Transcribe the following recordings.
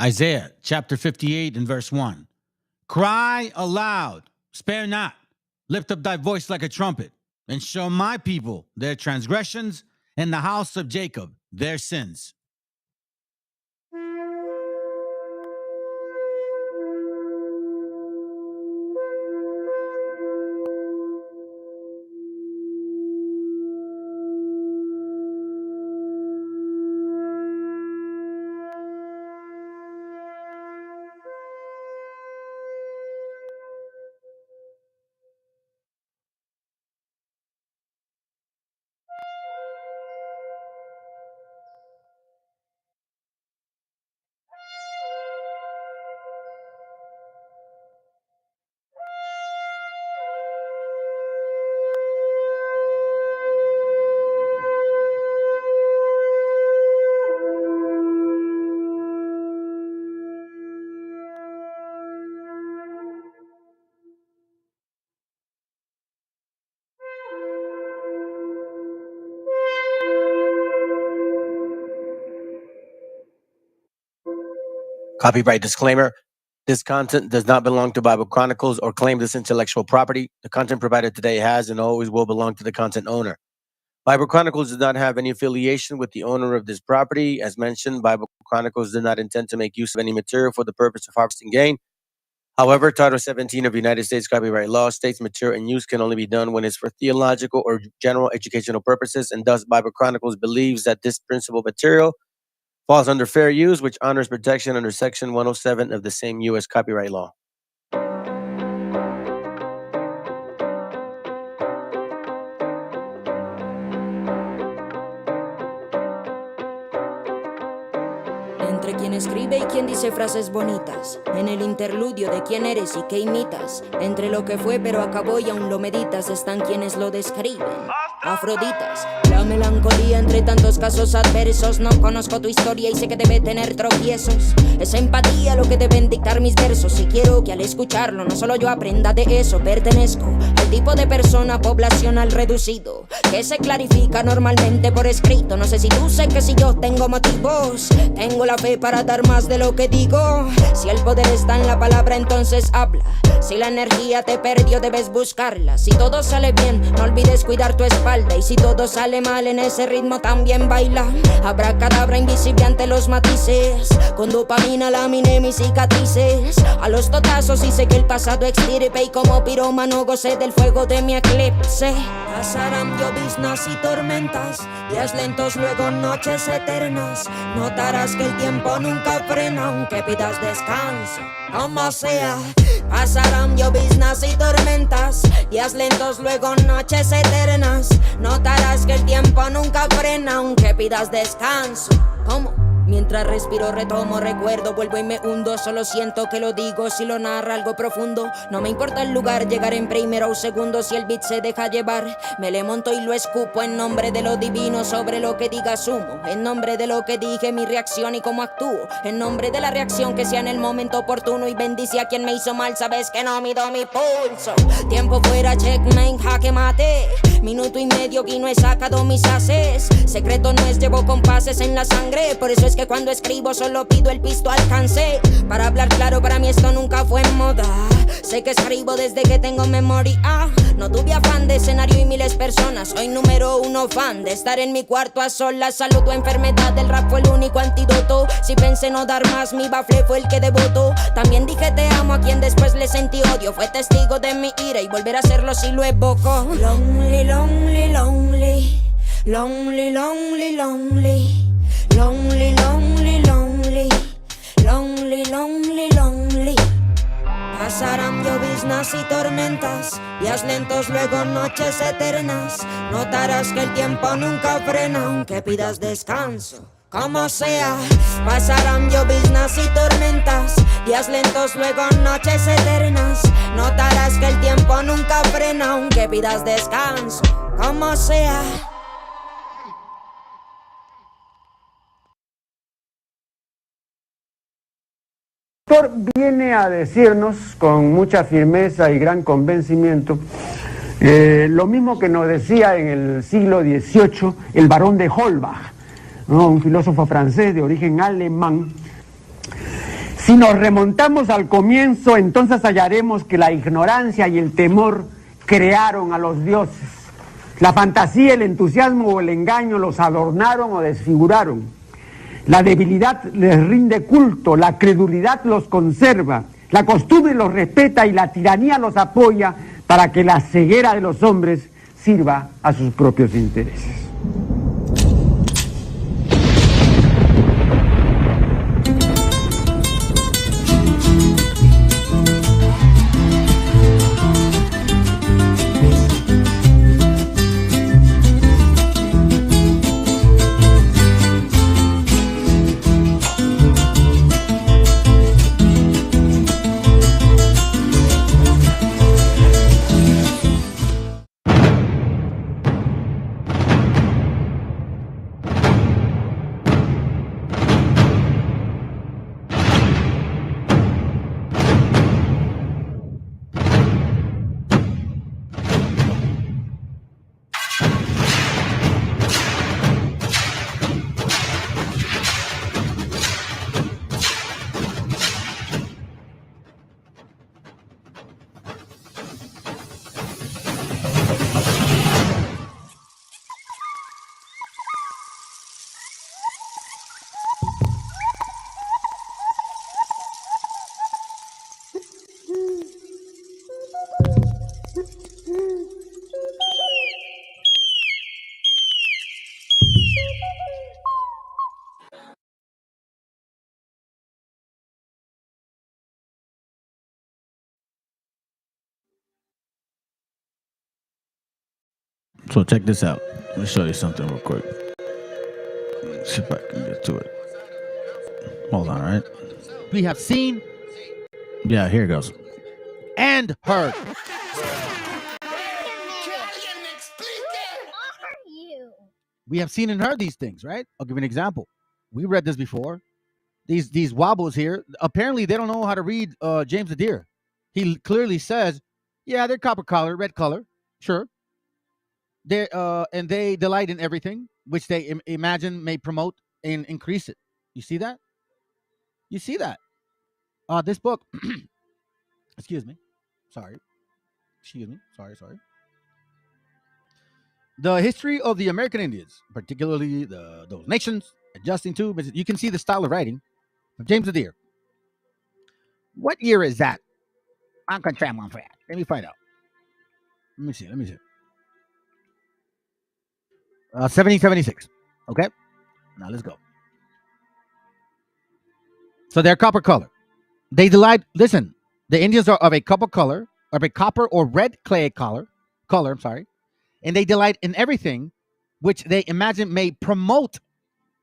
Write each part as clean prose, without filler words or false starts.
Isaiah chapter 58 and verse 1. Cry aloud, spare not, lift up thy voice like a trumpet, and show my people their transgressions, and the house of Jacob their sins. Copyright disclaimer. This content does not belong to Bible Chronicles or claim this intellectual property. The content provided today has and always will belong to the content owner. Bible Chronicles does not have any affiliation with the owner of this property. As mentioned, Bible Chronicles did not intend to make use of any material for the purpose of harvesting gain. However, Title 17 of United States copyright law states material and use can only be done when it's for theological or general educational purposes, and thus Bible Chronicles believes that this principal material falls under fair use, which honors protection under Section 107 of the same U.S. copyright law. Entre quien escribe y quien dice frases bonitas, en el interludio de quién eres y qué imitas, entre lo que fue pero acabó y aún lo meditas, están quienes lo describen. Afroditas, la melancolía entre tantos casos adversos. No conozco tu historia y sé que debe tener tropiezos. Es empatía lo que deben dictar mis versos. Y quiero que al escucharlo no solo yo aprenda de eso. Pertenezco al tipo de persona poblacional reducido que se clarifica normalmente por escrito. No sé si tú, sé que si yo tengo motivos, tengo la fe para dar más de lo que digo. Si el poder está en la palabra, entonces habla. Si la energía te perdió, debes buscarla. Si todo sale bien, no olvides cuidar tu espalda. Y si todo sale mal, en ese ritmo también baila. Abracadabra invisible ante los matices. Con dopamina laminé mis cicatrices. A los totazos hice que el pasado extirpe. Y como pirómano gocé del fuego de mi eclipse. Pasarán lloviznas y tormentas, días lentos, luego noches eternas. Notarás que el tiempo nunca frena, aunque pidas descanso, como sea. Pasarán lloviznas y tormentas, días lentos, luego noches eternas. Notarás que el tiempo nunca frena, aunque pidas descanso. ¿Cómo? Mientras respiro, retomo, recuerdo, vuelvo y me hundo. Solo siento que lo digo, si lo narra algo profundo. No me importa el lugar, llegar en primero o segundo. Si el beat se deja llevar, me le monto y lo escupo. En nombre de lo divino, sobre lo que diga asumo. En nombre de lo que dije, mi reacción y cómo actúo. En nombre de la reacción que sea en el momento oportuno. Y bendice a quien me hizo mal, sabes que no mido mi pulso. Tiempo fuera, checkmate, jaque mate. Minuto y medio y no he sacado mis ases. Secreto no es, llevo compases en la sangre. Por eso es que cuando escribo solo pido el pisto alcance. Para hablar claro, para mí esto nunca fue moda. Sé que escribo desde que tengo memoria. No tuve afán de escenario y miles personas. Soy número uno fan de estar en mi cuarto a solas. Salud o enfermedad, el rap fue el único antídoto. Si pensé no dar más, mi bafle fue el que debutó. También dije te amo a quien después le sentí odio. Fue testigo de mi ira y volver a hacerlo si lo evoco. Lonely, lonely, lonely. Lonely, lonely, lonely. Lonely, lonely, lonely. Lonely, lonely, lonely. Pasarán lloviznas y tormentas, días lentos, luego noches eternas. Notarás que el tiempo nunca frena, aunque pidas descanso, como sea. Pasarán lloviznas y tormentas, días lentos, luego noches eternas. Notarás que el tiempo nunca frena, aunque pidas descanso, como sea. El autor viene a decirnos con mucha firmeza y gran convencimiento lo mismo que nos decía en el siglo XVIII el barón de Holbach, ¿no? Un filósofo francés de origen alemán, Si nos remontamos al comienzo, entonces hallaremos que la ignorancia y el temor crearon a los dioses. La fantasía, el entusiasmo o el engaño los adornaron o desfiguraron. La debilidad les rinde culto, la credulidad los conserva, la costumbre los respeta y la tiranía los apoya para que la ceguera de los hombres sirva a sus propios intereses. So check this out. Let me show you something real quick. Let's see if I can get to it. Hold on, all right? We have seen Yeah, here it goes. and heard. We have seen and heard these things, right? I'll give you an example. We read this before. These wobbles here, apparently they don't know how to read James the Deer. He clearly says, yeah, they're copper color, red color, sure. And they delight in everything, which they imagine may promote and increase it. You see that? You see that? This book, excuse me. Sorry. The history of the American Indians, particularly those nations, adjusting to, you can see the style of writing of James the Deer. What year is that? I'm going to try one for that. Let me find out. Let me see. 1776. Okay. Now let's go. So they're copper color. They delight. Listen, the Indians are of a copper color, of a copper or red clay color. I'm sorry, and they delight in everything which they imagine may promote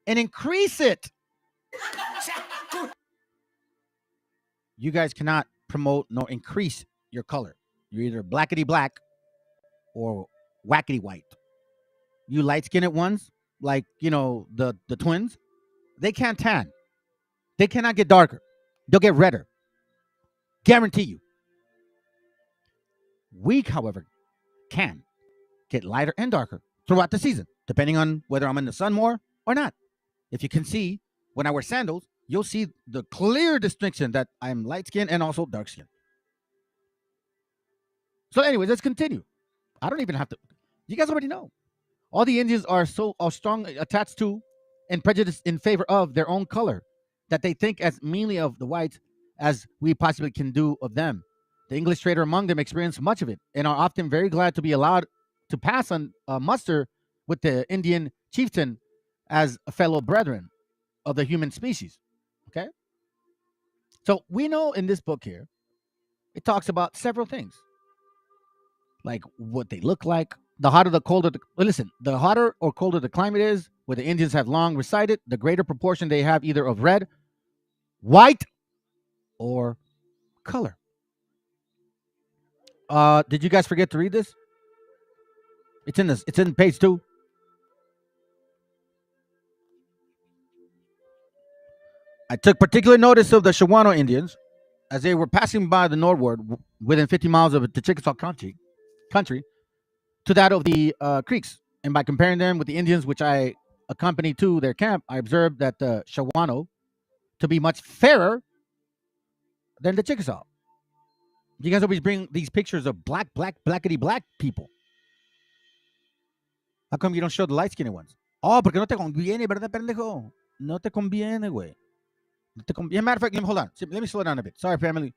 and increase it. You guys cannot promote nor increase your color. You're either blackety black or wackety white. You light-skinned ones, like, the twins, they can't tan. They cannot get darker. They'll get redder. Guarantee you. We, however, can get lighter and darker throughout the season, depending on whether I'm in the sun more or not. If you can see, when I wear sandals, you'll see the clear distinction that I'm light-skinned and also dark-skinned. So anyways, let's continue. I don't even have to. You guys already know. All the Indians are strongly attached to and prejudiced in favor of their own color that they think as meanly of the whites as we possibly can do of them. The English trader among them experienced much of it and are often very glad to be allowed to pass on muster with the Indian chieftain as a fellow brethren of the human species. Okay? So we know in this book here, it talks about several things. Like what they look like, the hotter the colder the hotter or colder the climate is, where the Indians have long resided, the greater proportion they have either of red, white, or color. Did you guys forget to read this? It's in page 2. I took particular notice of the Shawano Indians as they were passing by the northward within 50 miles of the Chickasaw country to that of the Creeks. And by comparing them with the Indians which I accompanied to their camp, I observed that the Shawano to be much fairer than the Chickasaw. You guys always bring these pictures of blackity black people. How come you don't show the light-skinned ones? Oh, porque no te conviene, ¿verdad, pendejo? No te conviene, güey. No te conviene. Matter of fact, hold on. Let me slow down a bit. Sorry, family.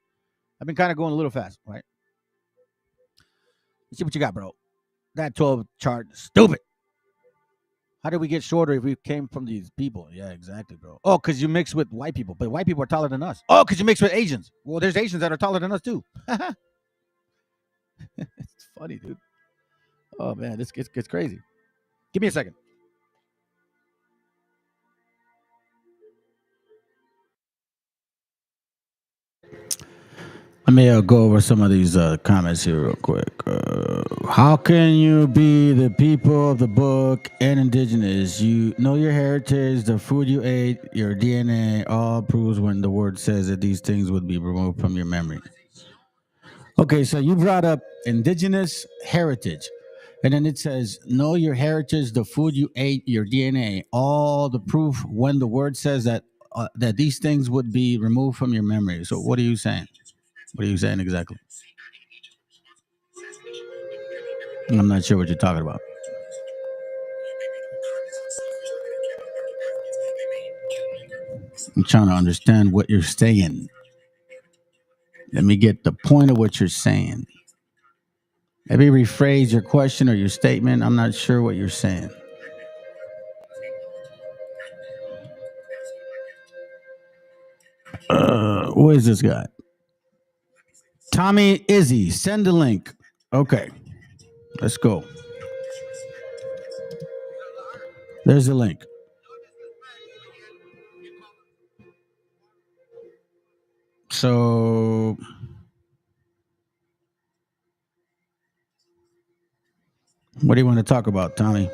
I've been kind of going a little fast, right? Let's see what you got, bro. That 12 chart, stupid. How did we get shorter if we came from these people? Yeah, exactly, bro. Oh, because you mix with white people, but white people are taller than us. Oh, because you mix with Asians. Well, there's Asians that are taller than us, too. It's funny, dude. Oh, man, this gets crazy. Give me a second. Let me go over some of these comments here real quick. How can you be the people of the book and indigenous? You know your heritage, the food you ate, your DNA, all proves when the word says that these things would be removed from your memory. Okay, so you brought up indigenous heritage. And then it says, know your heritage, the food you ate, your DNA, all the proof when the word says that these things would be removed from your memory. So what are you saying? What are you saying exactly? I'm not sure what you're talking about. I'm trying to understand what you're saying. Let me get the point of what you're saying. Maybe rephrase your question or your statement. I'm not sure what you're saying. Who is this guy? Tommy Izzy, send the link. Okay, let's go. There's the link. So what do you want to talk about, Tommy?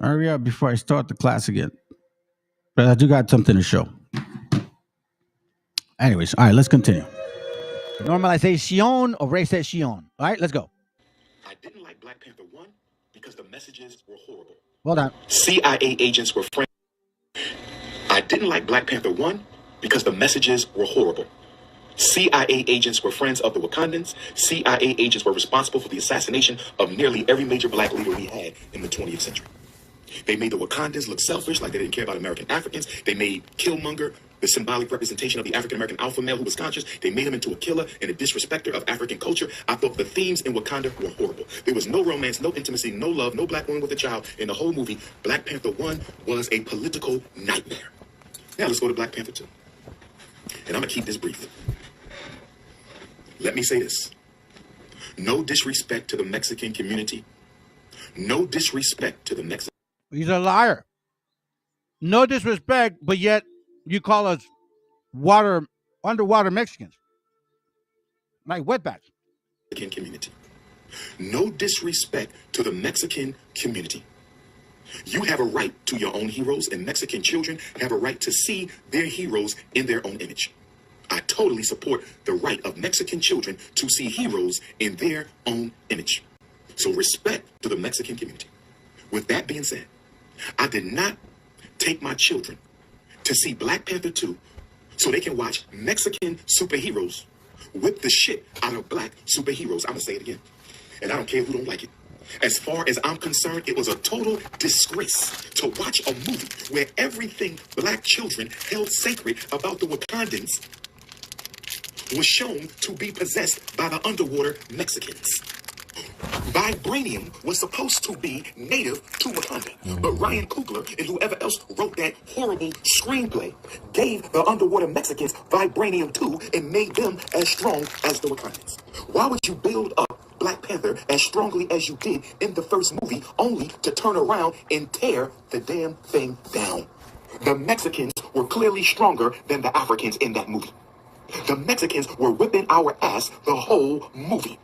Hurry up before I start the class again. But I do got something to show. Anyways, all right, let's continue. Normalization of racism. All right, let's go. I didn't like Black Panther 1 because the messages were horrible. Well done. CIA agents were friends. I didn't like Black Panther 1 because the messages were horrible. CIA agents were friends of the Wakandans. CIA agents were responsible for the assassination of nearly every major black leader we had in the 20th century. They made the Wakandans look selfish, like they didn't care about American Africans. They made Killmonger the symbolic representation of the African-American alpha male who was conscious. They made him into a killer and a disrespecter of African culture. I thought the themes in Wakanda were horrible. There was no romance, no intimacy, no love, no black woman with a child in the whole movie. Black Panther 1 was a political nightmare. Now let's go to Black Panther 2. And I'm going to keep this brief. Let me say this. No disrespect to the Mexican community. No disrespect to the Mexican. He's a liar. No disrespect, but yet you call us underwater Mexicans. Like wetbacks. Mexican community. No disrespect to the Mexican community. You have a right to your own heroes, and Mexican children have a right to see their heroes in their own image. I totally support the right of Mexican children to see heroes in their own image. So respect to the Mexican community. With that being said, I did not take my children to see Black Panther 2 so they can watch Mexican superheroes whip the shit out of black superheroes. I'm going to say it again. And I don't care who don't like it. As far as I'm concerned, it was a total disgrace to watch a movie where everything black children held sacred about the Wakandans was shown to be possessed by the underwater Mexicans. Vibranium was supposed to be native to Wakanda, but Ryan Coogler and whoever else wrote that horrible screenplay gave the underwater Mexicans Vibranium too and made them as strong as the Wakandans. Why would you build up Black Panther as strongly as you did in the first movie only to turn around and tear the damn thing down? The Mexicans were clearly stronger than the Africans in that movie. The Mexicans were whipping our ass the whole movie.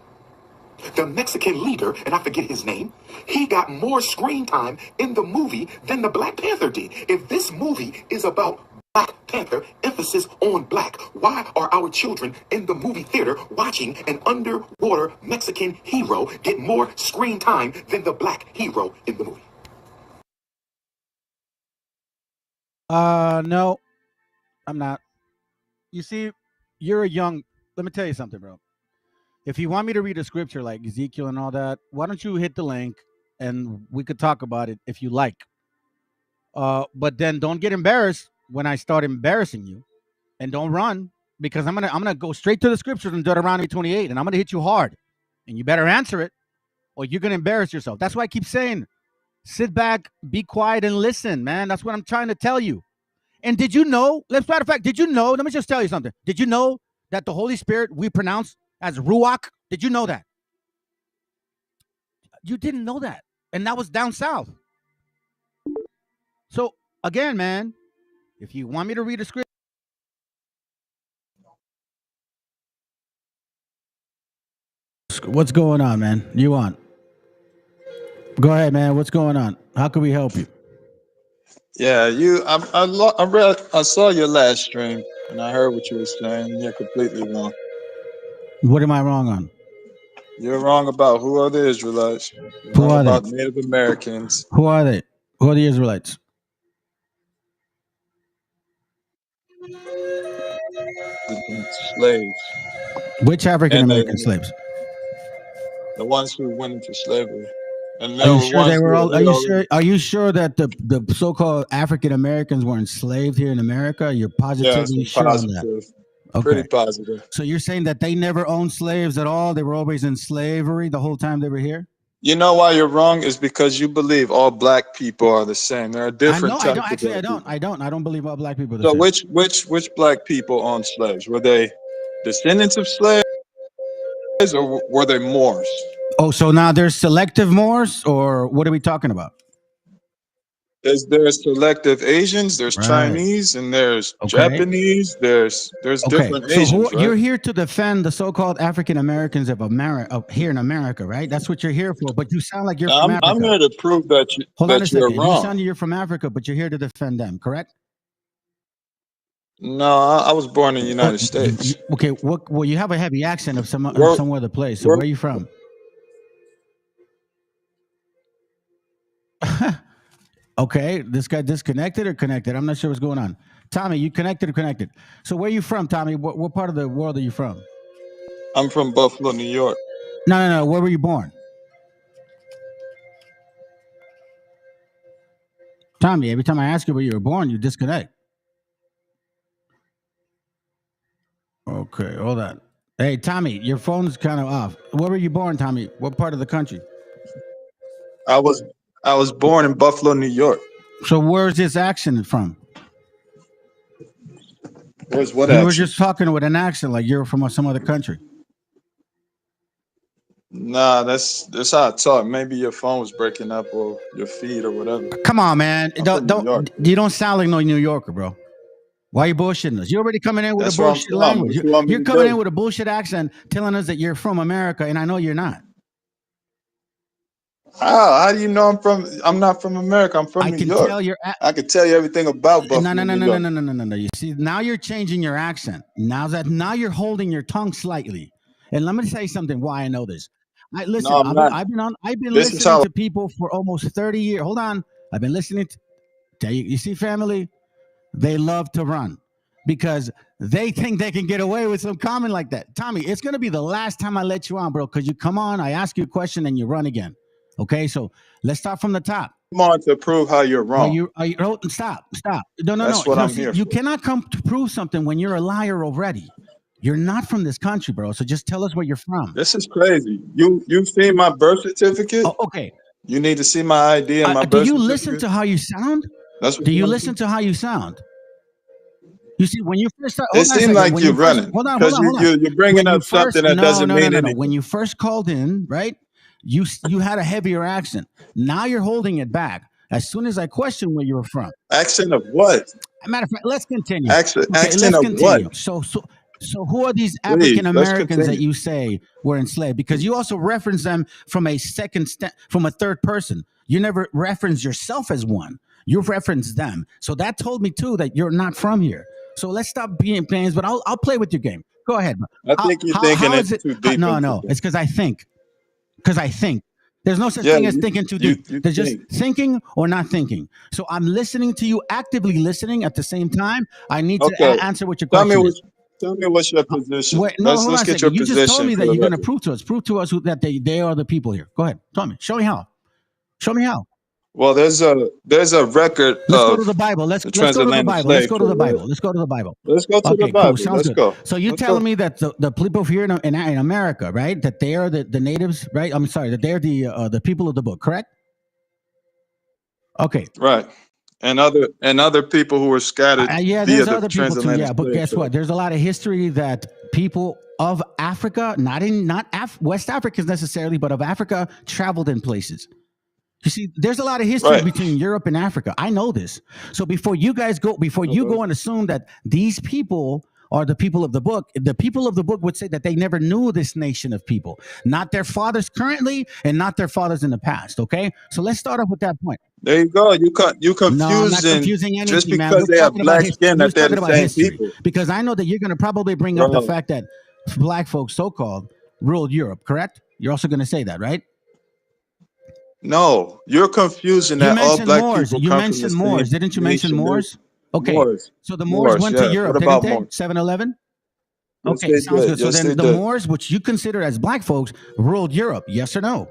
The Mexican leader, and I forget his name, he got more screen time in the movie than the Black Panther did. If this movie is about Black Panther, emphasis on black. Why are our children in the movie theater watching an underwater Mexican hero get more screen time than the black hero in the movie? No, I'm not. You see, you're a young. Let me tell you something, bro. If you want me to read a scripture like Ezekiel and all that, why don't you hit the link and we could talk about it if you like. But then don't get embarrassed when I start embarrassing you, and don't run, because I'm gonna go straight to the scriptures in Deuteronomy 28, and I'm gonna hit you hard, and you better answer it, or you're gonna embarrass yourself. That's why I keep saying, sit back, be quiet, and listen, man. That's what I'm trying to tell you. And did you know? Matter of fact, did you know? Let me just tell you something. Did you know that the Holy Spirit we pronounce as Ruach? Did you know that? You didn't know that, and that was down south. So again, man, if you want me to read a script, what's going on, man? You want? Go ahead, man. What's going on? How can we help you? Yeah, I saw your last stream and I heard what you were saying. You're completely wrong. What am I wrong on? You're wrong about who are the Israelites. You're Who wrong are about they? Native Americans. Who are they? Who are the Israelites? The slaves. Which African And American slaves? the ones who went into slavery. And Are there you were sure they ones were who all? had already. Are you sure that the so-called African Americans were enslaved here in America? You're Yes, positively I'm sure on that? positive. Okay. Pretty positive. So you're saying that they never owned slaves at all? They were always in slavery the whole time they were here? You know why you're wrong is because you believe all black people are the same. There are I different know. I don't types of actually. black people. I don't believe all black people are the So same. which black people owned slaves? Were they descendants of slaves or were they Moors? Oh, so now there's selective Moors, or what are we talking about? There's selective Asians, there's Right. Chinese, and there's Okay. Japanese. There's Okay. different So Asians, you're right? here to defend the so-called African Americans of America here in America, right? That's what you're here for. But you sound like you're from I'm Africa. here to prove Hold on a you're second. You wrong. sound like you're from Africa, but you're here to defend them, correct? No, I was born in the United States. Okay. Well, you have a heavy accent of some Where, other place. So where, where are you from? Okay, this guy disconnected or connected? I'm not sure what's going on. Tommy, you connected or connected? So where are you from, Tommy? What part of the world are you from? I'm from Buffalo, New York. No. Where were you born? Tommy, every time I ask you where you were born, you disconnect. Okay, hold on. Hey, Tommy, your phone's kind of off. Where were you born, Tommy? What part of the country? I was born in Buffalo, New York. So where's this accent from? Where's what You were action? just talking with an accent like you're from some other country. Nah, that's how I talk. Maybe your phone was breaking up or your feed or whatever. Come on, man. I'm from New York. You don't sound like no New Yorker, bro. Why are you bullshitting us? You're already coming in with That's a where I'm bullshit from. language. What you want me You're to coming do? in with a bullshit accent telling us that you're from America, and I know you're not. How do you know I'm not from America? I'm from I New can York. tell your I can tell you everything about Buffalo, no. New York. You see, now you're changing your accent. Now you're holding your tongue slightly. And let me say something. Why I know this. Listen. No, I'm not. I've been This is listening how to people for almost 30 years. Hold on. I've been listening to you. You see, family, they love to run because they think they can get away with some comment like that. Tommy, it's gonna be the last time I let you on, bro, because you come on, I ask you a question, and you run again. Okay, so let's start from the top. come on to prove how you're wrong. Stop. No. That's what I'm See, here you for. cannot come to prove something when you're a liar already. You're not from this country, bro. So just tell us where you're from. This is crazy. You've seen my birth certificate? Oh, okay. You need to see my ID and my Do birth you certificate? listen to how you sound? That's what Do you you want to listen see? to how you sound? You see, when you first start, It hold on a seemed second. like When you're you first, running hold on. because you're bringing When you up something first, that doesn't mean no. anything. When you first called in, right? You had a heavier accent. Now you're holding it back. As soon as I questioned where you were from. Accent of what? Matter of fact, let's continue. Accent Let's of what? continue. So who are these Please, African let's Americans that continue. you say were enslaved? Because you also reference them from a third person. You never reference yourself as one. You referenced them. So that told me too that you're not from here. So let's stop being fans, but I'll play with your game. Go ahead. I think you're thinking how it is it? too deep. No, into no. it. It's because I think. Because I think. There's no such Yeah, thing as thinking too deep. you There's just think. thinking or not thinking. So I'm listening to you, actively listening at the same time. I need to Okay. answer what your Tell me question what. is. Tell me what's your position. Wait, no, hold on Let's a get second. your You just told position me for that the you're going to record. prove to us. Prove to us that they are the people here. Go ahead. Tell me. Show me how. Show me how. Well, there's a record Let's go to of the Bible. Let's the go to the transatlantic Bible. Let's slave go to the trade, right? Bible. Let's go to the Bible. Let's go to the Okay, cool. Bible. Sounds Let's good. go. So you're Let's telling go. me that the people here in America, right? That they are the natives, right? I'm sorry, that they're the people of the book, correct? Okay. Right. And other people who were scattered Yeah, via there's the other people too. transatlantic Yeah, but slave guess trade. what? There's a lot of history that people of Africa, not West Africans necessarily, but of Africa, traveled in places. You see, there's a lot of history Right. between Europe and Africa. I know this. So before you go and assume that these people are the people of the book would say that they never knew this nation of people, not their fathers currently and not their fathers in the past. Okay, so let's start off with that point. There you go. You No, I'm not confusing confusing just anything, man. because We're they have talking about black history. skin We're that they're talking the about same history people. because I know that you're going to probably bring up the Bro. fact that black folks, so-called, ruled Europe. Correct? You're also going to say that, right? No, you're confusing You that all mentioned black Moors. people You come from the mentioned same Moors. Didn't you mention nation. Moors? Okay. Moors. So the Moors went to Yeah. Europe, What didn't about they? Moors? 7-Eleven? Yes, Okay, they sounds did. good. So Yes, then they the did. Moors, which you consider as black folks, ruled Europe. Yes or no?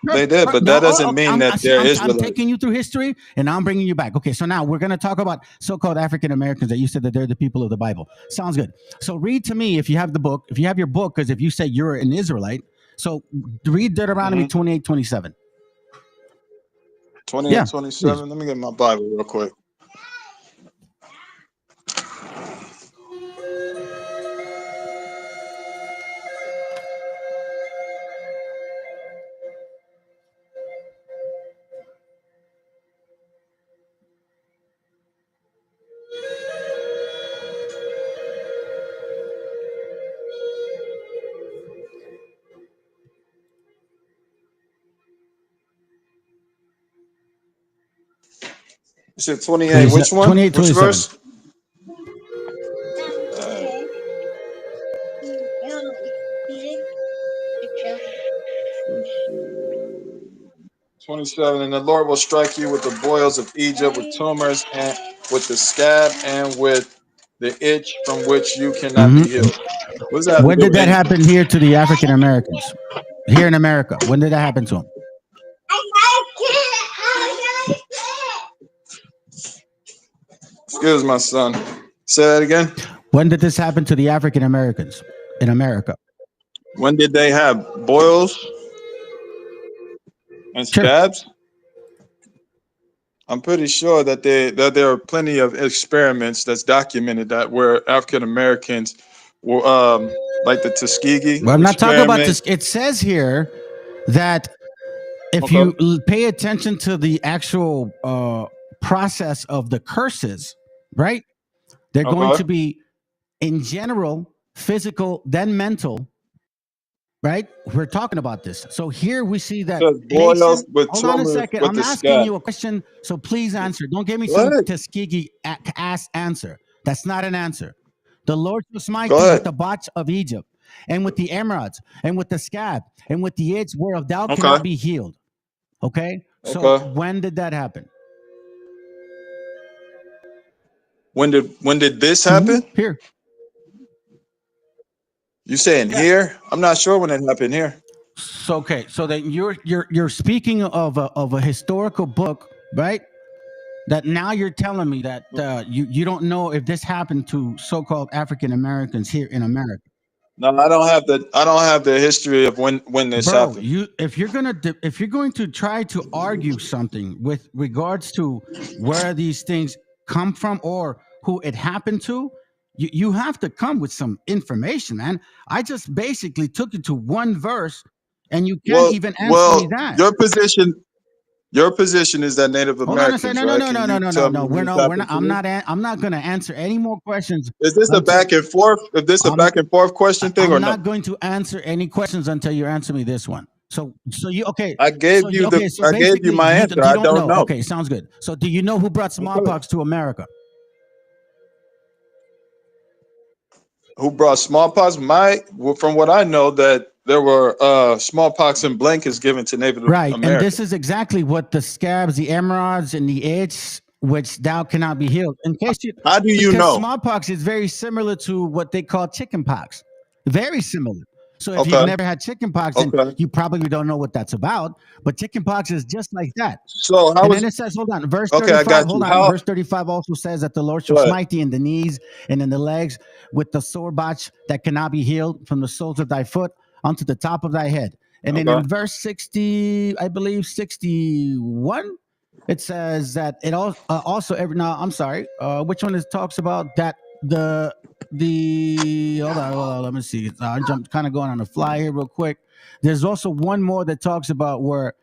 They did, but No, that doesn't okay, mean that they're I'm Israelites. taking you through history and I'm bringing you back. Okay, so now we're going to talk about so-called African Americans that you said that they're the people of the Bible. Sounds good. So read to me if you have the book, if you have your book, because if you say you're an Israelite, so read Deuteronomy 28:27. 28, Yeah, 27. Let me get my Bible real quick. You said 28. Which one? 28, Which 27. verse? 27. And the Lord will strike you with the boils of Egypt, with tumors, and with the scab, and with the itch from which you cannot be healed. What does that have to When do did with that anything? happen here to the African Americans? Here in America. When did that happen to them? Excuse my son. Say that again. When did this happen to the African Americans in America? When did they have boils and Sure. scabs? I'm pretty sure that there are plenty of experiments that's documented that where African Americans were like the Tuskegee Well, I'm not talking about experiment. this. It says here that if Okay. you pay attention to the actual process of the curses, right? They're going Okay. to be, in general, physical, then mental, right? We're talking about this. So here we see that. Says boils nation- with hold on a tumors second. with I'm the asking scab. you a question, so please answer. Don't give me Go some ahead. Tuskegee ass answer. That's not an answer. The Lord will smite Go thee ahead. with the botch of Egypt, and with the emeralds, and with the scab, and with the itch whereof thou Okay. cannot be healed. Okay? So Okay. when did that happen? When did this happen? Here. You saying here? I'm not sure when it happened here. So okay, so that you're speaking of a historical book, right? That now you're telling me that you don't know if this happened to so-called African Americans here in America. No, I don't have the history of when this Bro, happened. if you're going to try to argue something with regards to where these things come from or who it happened to, you have to come with some information, man. I just basically took you to one verse, and you can't even answer me that. Your position is that Native Hold on a Americans, second. right? No. I'm not going to answer any more questions. Is this a back and forth? Is this a back and forth question thing or I'm no? not going to answer any questions until you answer me this one. So you okay? I gave you the. So I gave you basically, my answer. you I don't don't know. know. Okay, sounds good. So do you know who brought Okay. smallpox to America? Who brought smallpox? From what I know, that there were smallpox and blankets given to Native Right, and Americans. this is exactly what the scabs, the emerods, and the itch, which thou cannot be healed. In case you, How do you because know? smallpox is very similar to what they call chickenpox, very similar. So if you've Okay. never had chickenpox, then Okay. you probably don't know what that's about. But chickenpox is just like that. So how And then was? it says, hold on, verse Okay, I 35, got hold you. on. How? Verse 35 also says that the Lord shall What? smite thee in the knees and in the legs with the sore botch that cannot be healed from the soles of thy foot unto the top of thy head. And then Okay. in verse 60, I believe 61, it says that it also every now I'm sorry, which one is talks about that the hold on, let me see. I'm kind of going on the fly here real quick. There's also one more that talks about where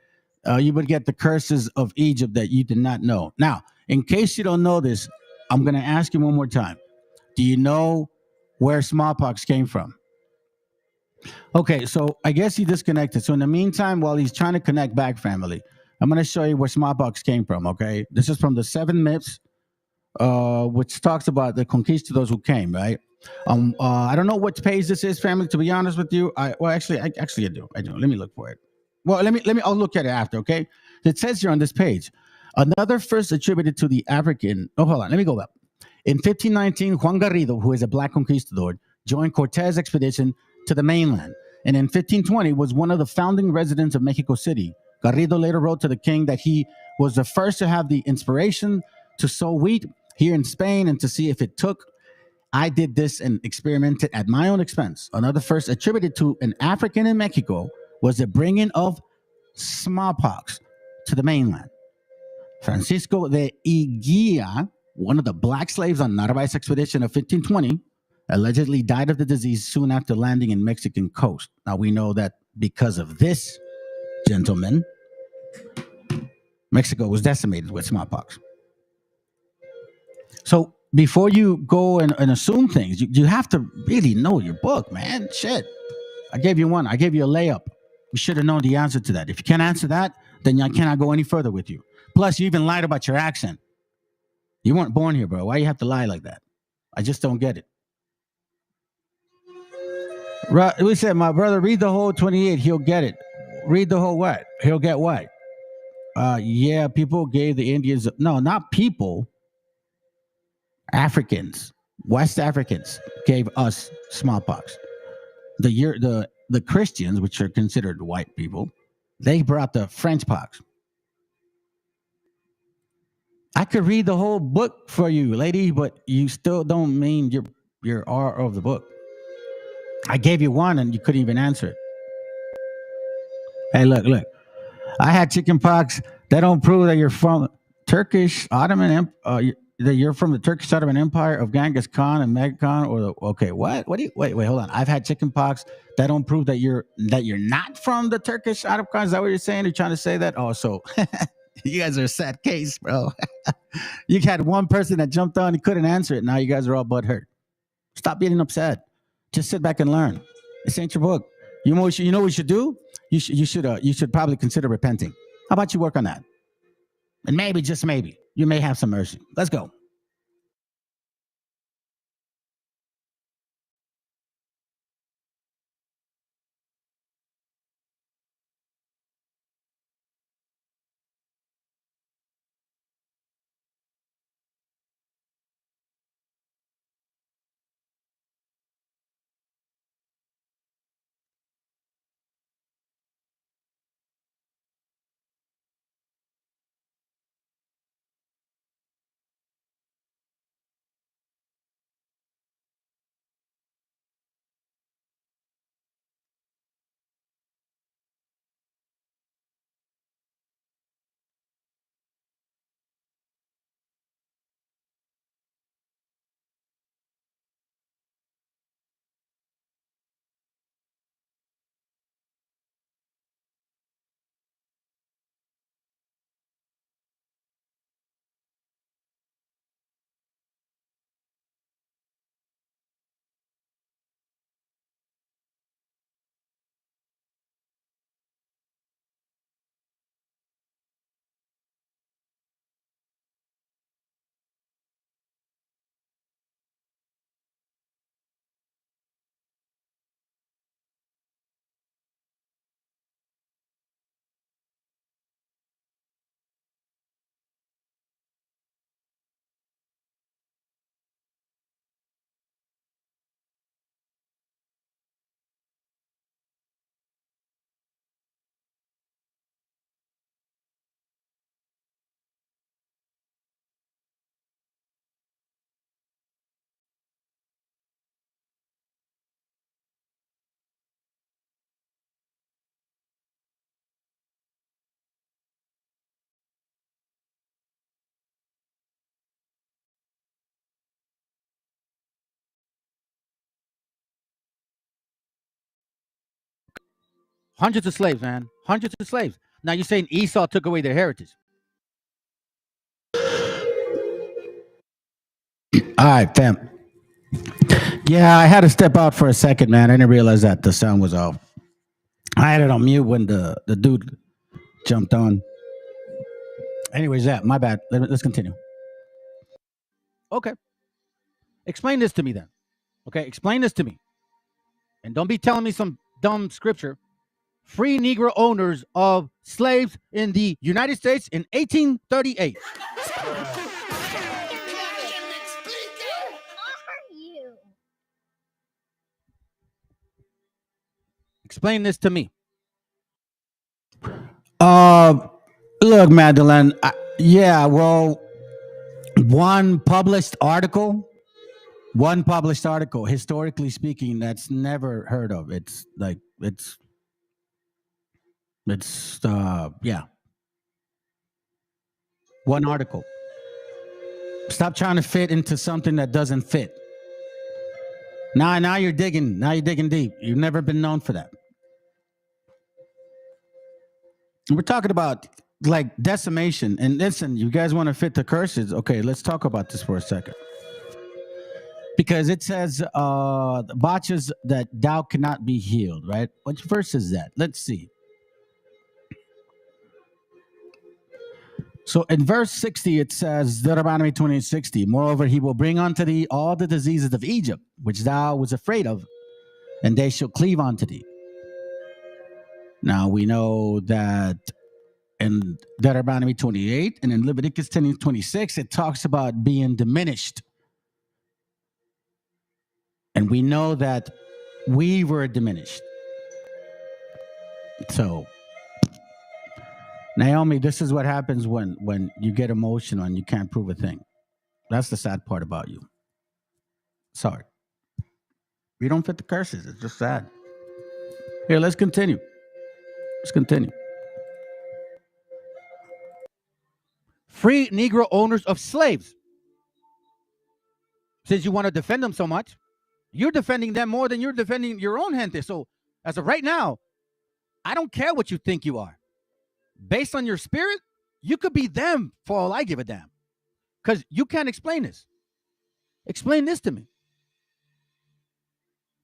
you would get the curses of Egypt that you did not know. Now, in case you don't know this, I'm going to ask you one more time. Do you know where smallpox came from? Okay, so I guess he disconnected. So in the meantime, while he's trying to connect back, family, I'm going to show you where smallpox came from. Okay, this is from the Seven Myths, which talks about the conquistadors who came. Right. I don't know what page this is, family. To be honest with you, actually I do. I do. Let me look for it. Well, let me. I'll look at it after. Okay. It says here on this page, another first attributed to the African. Oh, hold on. Let me go up. In 1519, Juan Garrido, who is a black conquistador, joined Cortez expedition to the mainland, and in 1520 was one of the founding residents of Mexico City. Garrido later wrote to the king that he was the first to have the inspiration to sow wheat here in Spain and to see if it took. I did this and experimented at my own expense. Another first attributed to an African in Mexico was the bringing of smallpox to the mainland. Francisco de Iguia, one of the black slaves on Narvaez expedition of 1520, allegedly died of the disease soon after landing in Mexican coast. Now we know that because of this gentleman, Mexico was decimated with smallpox. So before you go and assume things, you have to really know your book, man. Shit. I gave you one. I gave you a layup. You should have known the answer to that. If you can't answer that, then I cannot go any further with you. Plus, you even lied about your accent. You weren't born here, bro. Why you have to lie like that? I just don't get it. We said, my brother, read the whole 28. He'll get it. Read the whole what? He'll get what? Yeah, people gave the Indians. No, not people. Africans, West Africans gave us smallpox. The Christians, which are considered white people, they brought the French pox. I could read the whole book for you, lady, but you still don't mean your R of the book. I gave you one and you couldn't even answer it. Hey, look. I had chicken pox. That don't prove that you're from Turkish Ottoman that you're from the Turkish Ottoman Empire of Genghis Khan and Meg Khan, or the okay, what? What do you wait? Hold on. I've had chicken pox. That don't prove that you're not from the Turkish Ottoman Khan. Is that what you're saying? You're trying to say that? Oh, so you guys are a sad case, bro. You had one person that jumped on, he couldn't answer it. Now you guys are all butthurt. Stop being upset. Just sit back and learn. This ain't your book. You know what you should do? You should probably consider repenting. How about you work on that? And maybe, just maybe, you may have some mercy. Let's go. Hundreds of slaves, man. Hundreds of slaves. Now you're saying Esau took away their heritage. All right, fam. Yeah, I had to step out for a second, man. I didn't realize that the sound was off. I had it on mute when the dude jumped on. Anyways, my bad. Let's continue. Okay. Explain this to me then. Okay, explain this to me. And don't be telling me some dumb scripture. Free Negro owners of slaves in the United States in 1838. Explain this to me. Look, Magdalene. Well, one published article, historically speaking, that's never heard of. It's one article. Stop trying to fit into something that doesn't fit. Now you're digging. Now you're digging deep. You've never been known for that. We're talking about like decimation. And listen, you guys want to fit the curses? Okay, let's talk about this for a second. Because it says botches that thou cannot be healed, right? Which verse is that? Let's see. So in verse 60, it says, Deuteronomy 28:60, moreover, he will bring unto thee all the diseases of Egypt, which thou was afraid of, and they shall cleave unto thee. Now we know that in Deuteronomy 28 and in Leviticus 10:26, it talks about being diminished. And we know that we were diminished. So, Naomi, this is what happens when you get emotional and you can't prove a thing. That's the sad part about you. Sorry. You don't fit the curses. It's just sad. Here, let's continue. Free Negro owners of slaves. Since you want to defend them so much, you're defending them more than you're defending your own gente. So as of right now, I don't care what you think you are. Based on your spirit, you could be them for all I give a damn. Because you can't explain this. Explain this to me.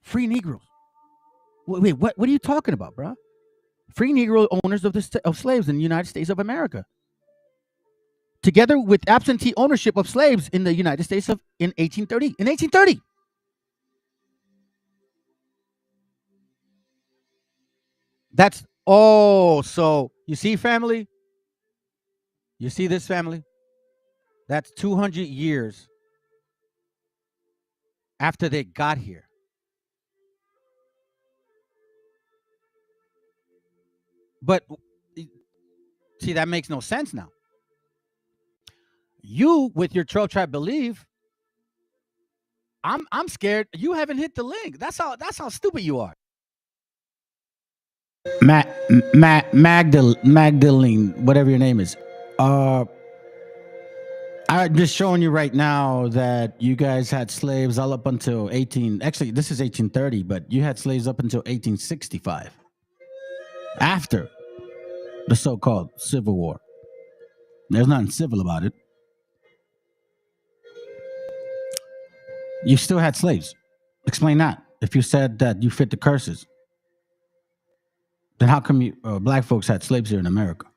Free Negroes. Wait, what are you talking about, bro? Free Negro owners of slaves in the United States of America. Together with absentee ownership of slaves in the United States in 1830. In 1830. That's, so you see, family? You see this, family? That's 200 years after they got here. But see, that makes no sense now. You, with your 12 tribe belief, I'm scared you haven't hit the link. That's how stupid you are. Magdalene, whatever your name is. I'm just showing you right now that you guys had slaves all up until actually, this is 1830, but you had slaves up until 1865. After the so-called Civil War. There's nothing civil about it. You still had slaves. Explain that. If you said that you fit the curses, then how come black folks had slaves here in America?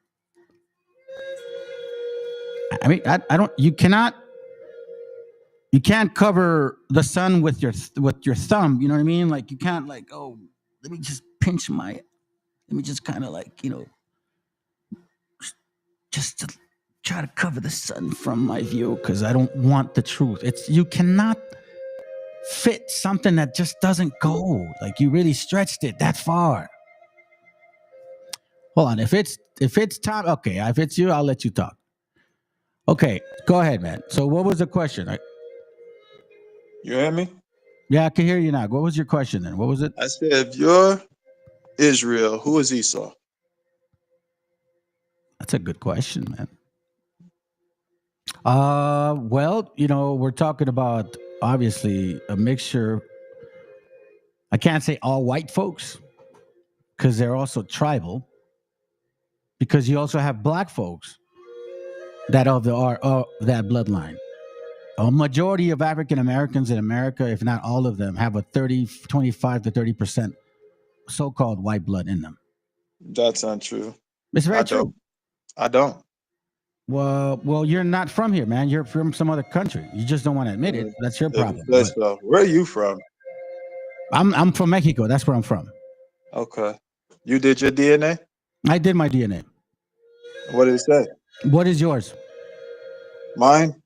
I mean, I don't. You can't cover the sun with your thumb. You know what I mean? Like you can't let me just pinch let me just kind of just to try to cover the sun from my view because I don't want the truth. You cannot fit something that just doesn't go. Like you really stretched it that far. Hold on. If it's time, okay. If it's you, I'll let you talk. Okay, go ahead, man. So what was the question? You hear me? Yeah, I can hear you now. What was your question then? What was it? I said, if you're Israel, who is Esau? That's a good question, man. Well, we're talking about obviously a mixture. I can't say all white folks, because they're also tribal. Because you also have black folks that are that bloodline. A majority of African Americans in America, if not all of them, have a 25 to 30% so-called white blood in them. That's untrue. It's very I true. don't. Well, you're not from here, man. You're from some other country. You just don't want to admit it. That's your problem. That's where are you from? I'm from Mexico. That's where I'm from. Okay. You did your DNA? I did my DNA. What did it say? What is yours? Mine?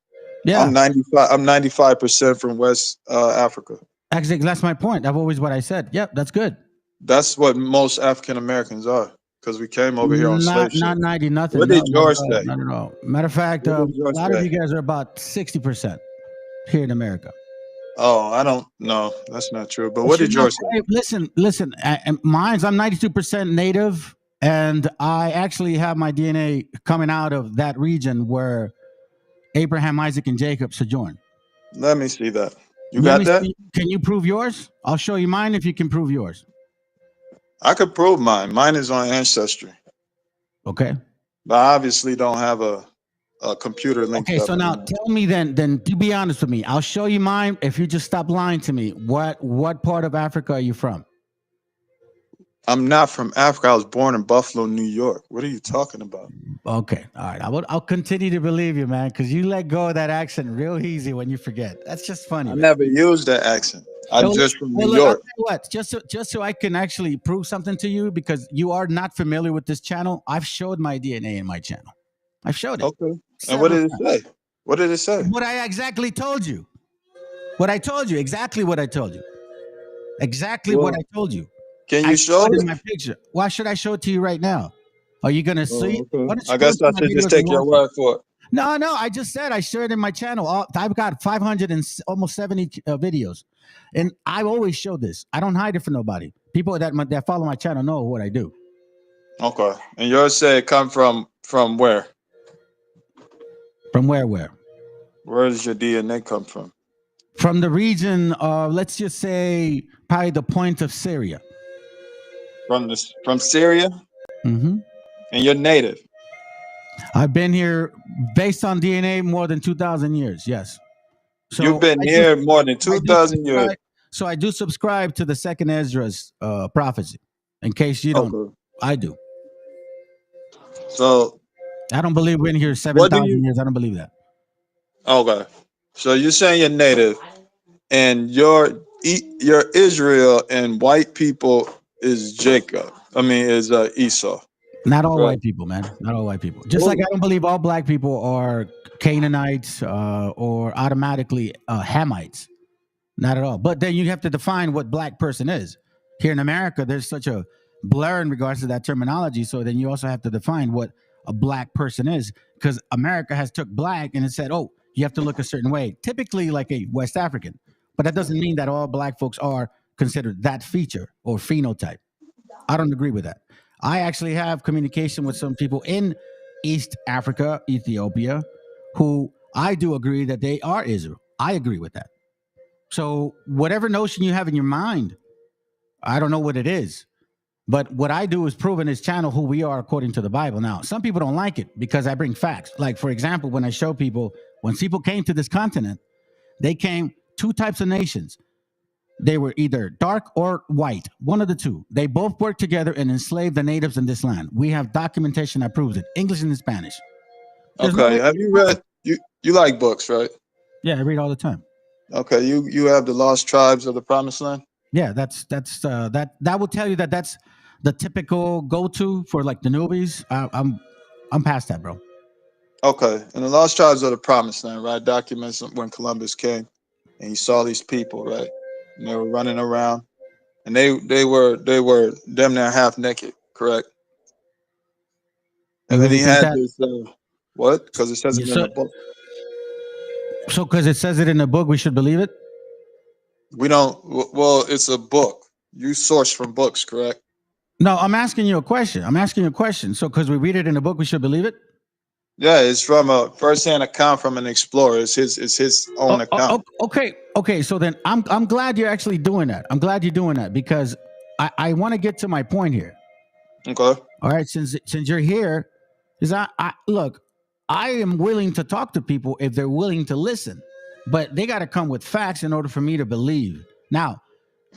Yeah. I'm 95% from West Africa. Actually, that's my point. That's always what I said. Yep, that's good. That's what most African Americans are, because we came over here on slave ship. Not 90, nothing. What did yours say? Not at all. Matter of fact, a lot of you guys are about 60% here in America. Oh, I don't know. That's not true. But what did yours say? Hey, listen. Mine's, I'm 92% native, and I actually have my DNA coming out of that region where Abraham, Isaac, and Jacob sojourned. Let me see that. You got that? Can you prove yours? I'll show you mine if you can prove yours. I could prove mine. Mine is on Ancestry. Okay. But I obviously don't have a computer link. Okay, so now tell me then to be honest with me. I'll show you mine if you just stop lying to me. What part of Africa are you from? I'm not from Africa. I was born in Buffalo, New York. What are you talking about? Okay, all right. I'll continue to believe you, man, because you let go of that accent real easy when you forget. That's just funny. I never used that accent. I'm just from New York. I'll tell you what, just so I can actually prove something to you, because you are not familiar with this channel. I've showed my DNA in my channel. I've showed it. Okay. And what did it say? What did it say? What I exactly told you. What I told you. Exactly what I told you. Exactly what I told you. Can you show it in my picture? Why should I show it to you right now? Are you gonna see? Okay. I guess I should just take your word for it. No. I just said I shared it in my channel. I've got 500 and almost 70 videos, and I always show this. I don't hide it from nobody. People that follow my channel know what I do. Okay. And yours say it come from where? From where? Where does your DNA come from? From the region of, let's just say, probably the point of Syria. From Syria? Mm-hmm. And you're native? I've been here based on DNA more than 2,000 years. Yes. So you've been here more than 2,000 years. So I do subscribe to the second Ezra's prophecy. In case you don't, okay. I do. So I don't believe we're in here 7,000 years. I don't believe that. Okay. So you're saying you're native, and your Israel and white people is Jacob. I mean, is Esau. Not all white people, man. Not all white people. Just like I don't believe all black people are Canaanites or automatically Hamites. Not at all. But then you have to define what black person is. Here in America, there's such a blur in regards to that terminology. So then you also have to define what a black person is, because America has took black and it said, oh, you have to look a certain way, typically like a West African. But that doesn't mean that all black folks are considered that feature or phenotype. I don't agree with that. I actually have communication with some people in East Africa, Ethiopia, who I do agree that they are Israel. I agree with that. So whatever notion you have in your mind, I don't know what it is. But what I do is prove in this channel who we are according to the Bible. Now, some people don't like it because I bring facts. Like, for example, when I show people, when people came to this continent, they came two types of nations. They were either dark or white, one of the two. They both worked together and enslaved the natives in this land. We have documentation that proves it, English and Spanish. Okay, have you read, you like books, right? Yeah, I read all the time. Okay, you have the Lost Tribes of the Promised Land? Yeah, that will tell you that that's the typical go-to for like the newbies. I'm past that, bro. Okay, and the Lost Tribes of the Promised Land, right? Documents when Columbus came and he saw these people, right? And they were running around, and they were damn near half naked, correct? And then he had this what? Because it says it in the book. So, because it says it in the book, we should believe it? We don't. Well, it's a book. You source from books, correct? No, I'm asking you a question. So, because we read it in the book, we should believe it? Yeah, it's from a first-hand account from an explorer. It's his own account. Okay. So then I'm glad you're actually doing that. I'm glad you're doing that because I want to get to my point here. Okay. All right, since you're here, is I look, I am willing to talk to people if they're willing to listen, but they got to come with facts in order for me to believe. Now,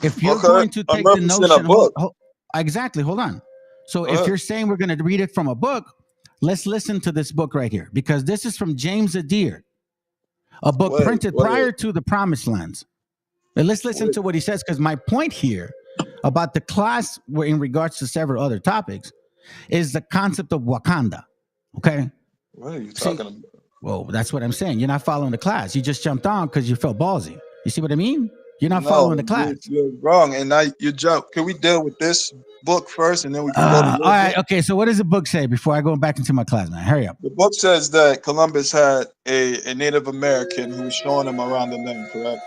if you're Okay. going to I'm take the referencing a notion, book. exactly, hold on. So Go if ahead. you're saying we're going to read it from a book, let's listen to this book right here, because this is from James Adair, a book Wait, printed wait, prior to the Promised Lands. And let's listen wait. to what he says, because my point here about the class, where in regards to several other topics, is the concept of Wakanda. Okay. What are you See, talking about? well, that's what I'm saying. You're not following the class. You just jumped on because you felt ballsy. You see what I mean? You're not following the No, class. you're wrong. And now you jump. Can we deal with this book first, and then we can go to your All right. book? Okay. So what does the book say before I go back into my class, man? Hurry up. The book says that Columbus had a Native American who was showing him around the land, correct?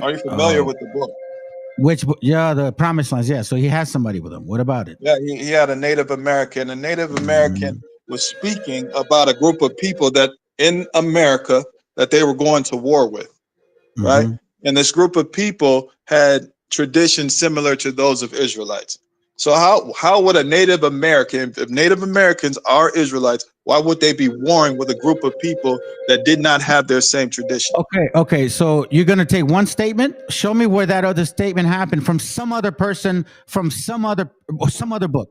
Are you familiar Oh, with the book? which book? Yeah, the Promised Lands. Yeah. So he has somebody with him. What about it? Yeah, he had a Native American. A Native American was speaking about a group of people that in America that they were going to war with, right? Mhm. And this group of people had traditions similar to those of Israelites. So how would a Native American, if Native Americans are Israelites, why would they be warring with a group of people that did not have their same tradition? Okay. Okay. So you're gonna take one statement. Show me where that other statement happened from some other person, from some other book.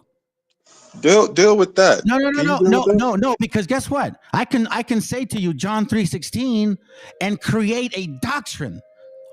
Deal with that. No, no, no, Can you no, deal with no, that? no, no. Because guess what? I can say to you John 3:16 and create a doctrine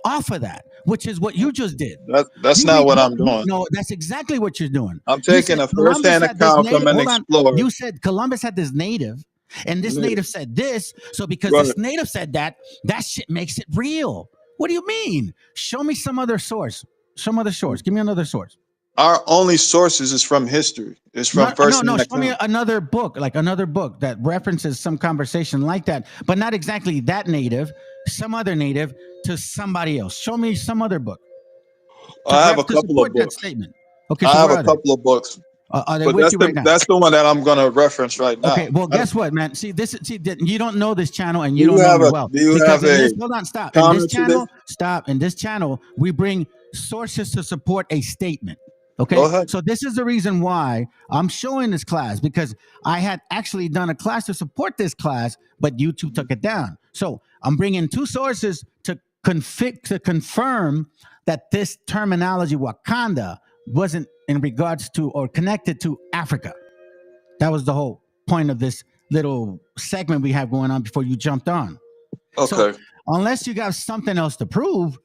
off of that, which is what you just did. That's not what I'm doing. No, that's exactly what you're doing. I'm You taking said a Columbus first-hand had this account native. from an Hold on. explorer. You said Columbus had this native, and this native said this. So because Right. this native said that, that shit makes it real. What do you mean? Show me some other source. Some other source. Give me another source. Our only sources is from history. It's from No, first-hand show me account. another book, like another book that references some conversation like that, but not exactly that native, some other native to somebody else. Show me some other book I have a to couple of support that books. statement. Okay, I so have where a are they? couple of books, Are they but with you right now? that's the one that I'm gonna reference right now. Okay, well, guess what, man? See, you don't know this channel, and Do you you don't know have me a well. do you Because have in a this, hold on, stop. counter to this? In this channel, we bring sources to support a statement. Go Okay, ahead. so this is the reason why I'm showing this class, because I had actually done a class to support this class, but YouTube took it down. So I'm bringing two sources to confirm that this terminology Wakanda wasn't in regards to or connected to Africa. That was the whole point of this little segment we have going on before you jumped on. So Okay. unless you got something else to prove,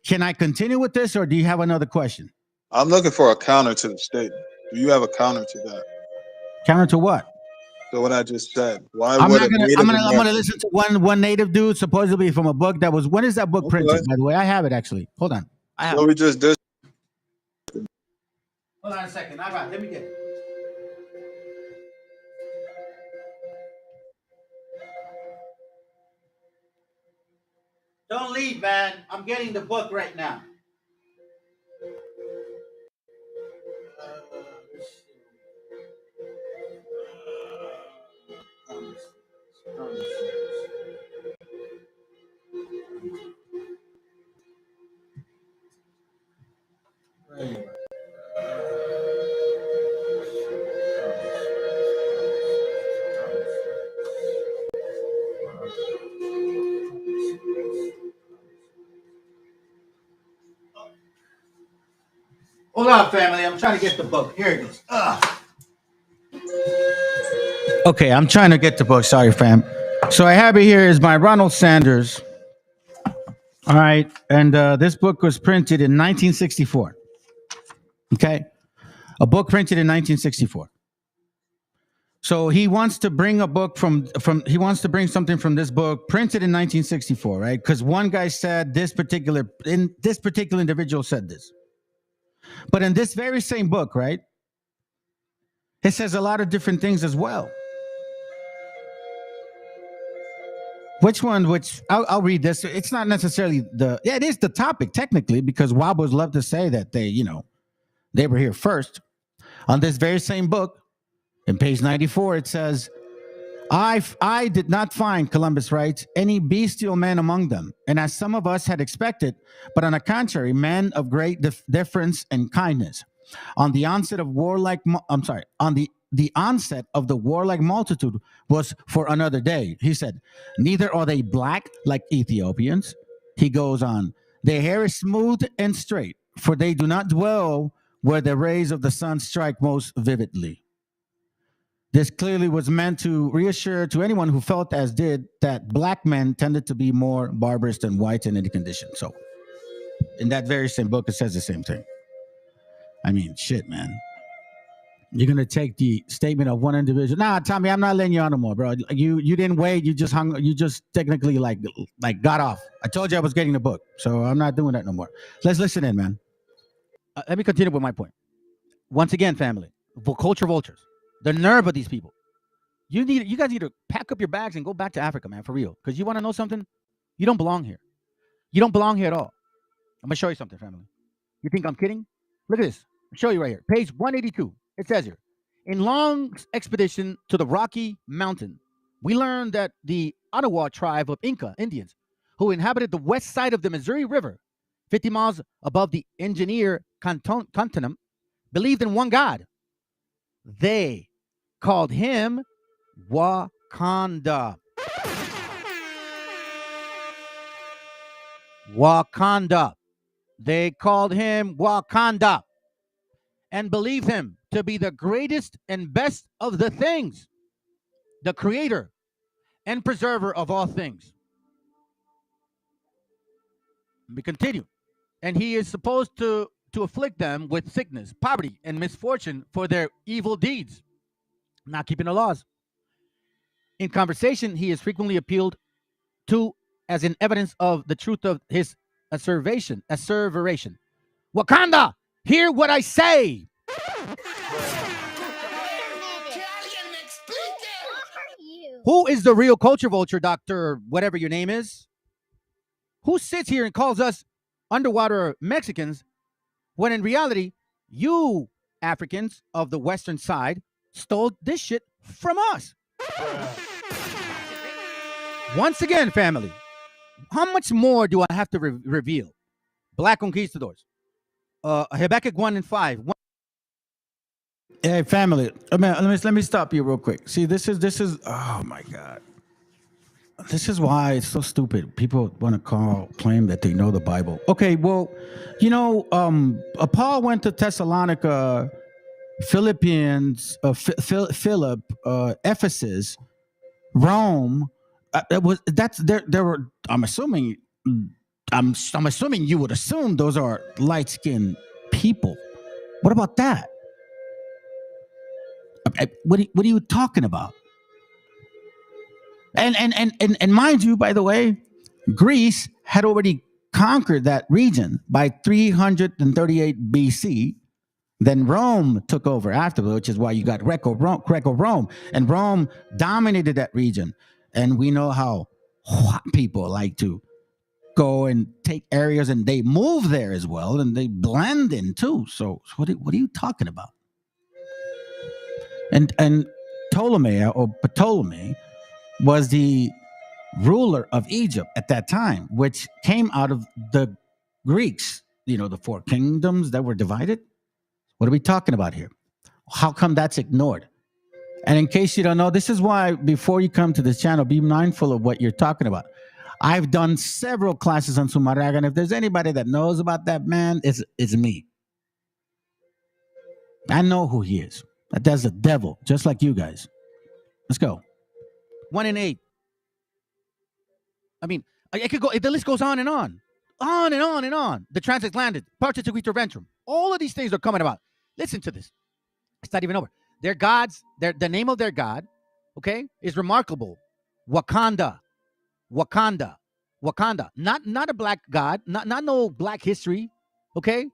can I continue with this, or do you have another question? I'm looking for a counter to the statement. Do you have a counter to that? Counter to what? So what I just said. Why I'm would not a gonna. Native I'm gonna American? listen to one native dude supposedly from a book that was. When is that book Okay. printed? By the way, I have it actually. Hold on. I have. So we just did. Hold on a second. All right, let me get it. Don't leave, man. I'm getting the book right now. Hold on, family. I'm trying to get the book. Here it goes. Okay, I'm trying to get the book. Sorry, fam. So I have it here is by Ronald Sanders. All right, and this book was printed in 1964. Okay, a book printed in 1964. So he wants to bring a book from he wants to bring something from this book printed in 1964, right? Because one guy said this particular individual said this, but in this very same book, right, it says a lot of different things as well. Which one? Which I'll read this. It's not necessarily it is the topic technically, because Wobbers love to say that they were here first. On this very same book, in page 94, it says, I did not find, Columbus writes, any bestial men among them, and as some of us had expected, but on the contrary, men of great difference and kindness. On the onset of the onset of the warlike multitude was for another day. He said, neither are they black like Ethiopians. He goes on, their hair is smooth and straight, for they do not dwell where the rays of the sun strike most vividly. This clearly was meant to reassure to anyone who felt as did that black men tended to be more barbarous than whites in any condition. So in that very same book, it says the same thing. I mean, shit, man. You're gonna take the statement of one individual. Nah, Tommy, I'm not letting you on no more, bro. You didn't wait. You just hung. You just technically like got off. I told you I was getting the book, so I'm not doing that no more. Let's listen in, man. Let me continue with my point. Once again, family, culture vultures. The nerve of these people. You guys need to pack up your bags and go back to Africa, man, for real. Because you want to know something? You don't belong here. You don't belong here at all. I'm gonna show you something, family. You think I'm kidding? Look at this. I'll show you right here. Page 182. It says here, in long expedition to the Rocky Mountain, we learned that the Ottawa tribe of Inca Indians, who inhabited the west side of the Missouri River, 50 miles above the Engineer continent, believed in one God. They called him Wakanda. Wakanda. They called him Wakanda and believed him to be the greatest and best of the things, the creator and preserver of all things. We continue. And he is supposed to afflict them with sickness, poverty, and misfortune for their evil deeds, not keeping the laws. In conversation, he is frequently appealed to as an evidence of the truth of his asseveration. Wakanda, hear what I say. Who is the real culture vulture, Dr. whatever your name is? Who sits here and calls us underwater Mexicans when in reality, you Africans of the western side stole this shit from us? Once again, family, how much more do I have to reveal? Black conquistadors. Habakkuk 1 and 5. Hey, family, let me stop you real quick. See, this is oh my God. This is why it's so stupid. People want to claim that they know the Bible. Okay, well, Paul went to Thessalonica, Philippians, Philip, Ephesus, Rome. I'm assuming you would assume those are light-skinned people. What about that? What are you talking about? And mind you, by the way, Greece had already conquered that region by 338 BC. Then Rome took over afterwards, which is why you got Greco-Rome, and Rome dominated that region. And we know how people like to go and take areas, and they move there as well, and they blend in too. So what are you talking about? And Ptolemy was the ruler of Egypt at that time, which came out of the Greeks, the four kingdoms that were divided. What are we talking about here? How come that's ignored? And in case you don't know, this is why before you come to this channel, be mindful of what you're talking about. I've done several classes on Sumarraga, and if there's anybody that knows about that man, it's me. I know who he is. That's the devil, just like you guys. Let's go. 1 and 8. I mean, I could go. The list goes on and on, on and on and on. The transatlantic, Participitor Ventrum. All of these things are coming about. Listen to this. It's not even over. Their gods, the name of their god, okay, is remarkable. Wakanda. Not a black god. Not no black history. Okay,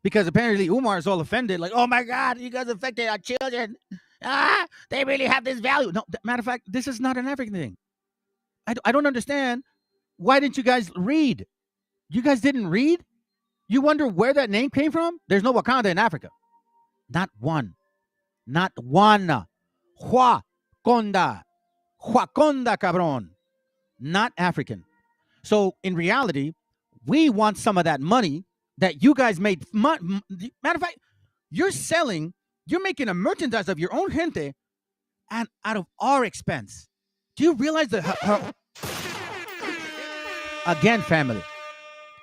because apparently Umar is all offended. Like, oh my God, you guys affected our children. They really have this value. No, matter of fact, this is not an African thing. I don't understand. Why didn't you guys read? You guys didn't read? You wonder where that name came from? There's no Wakanda in Africa. Not one. Huaconda, cabron. Not African. So in reality, we want some of that money that you guys made. Matter of fact, You're making a merchandise of your own gente and out of our expense. Do you realize that? Again, family.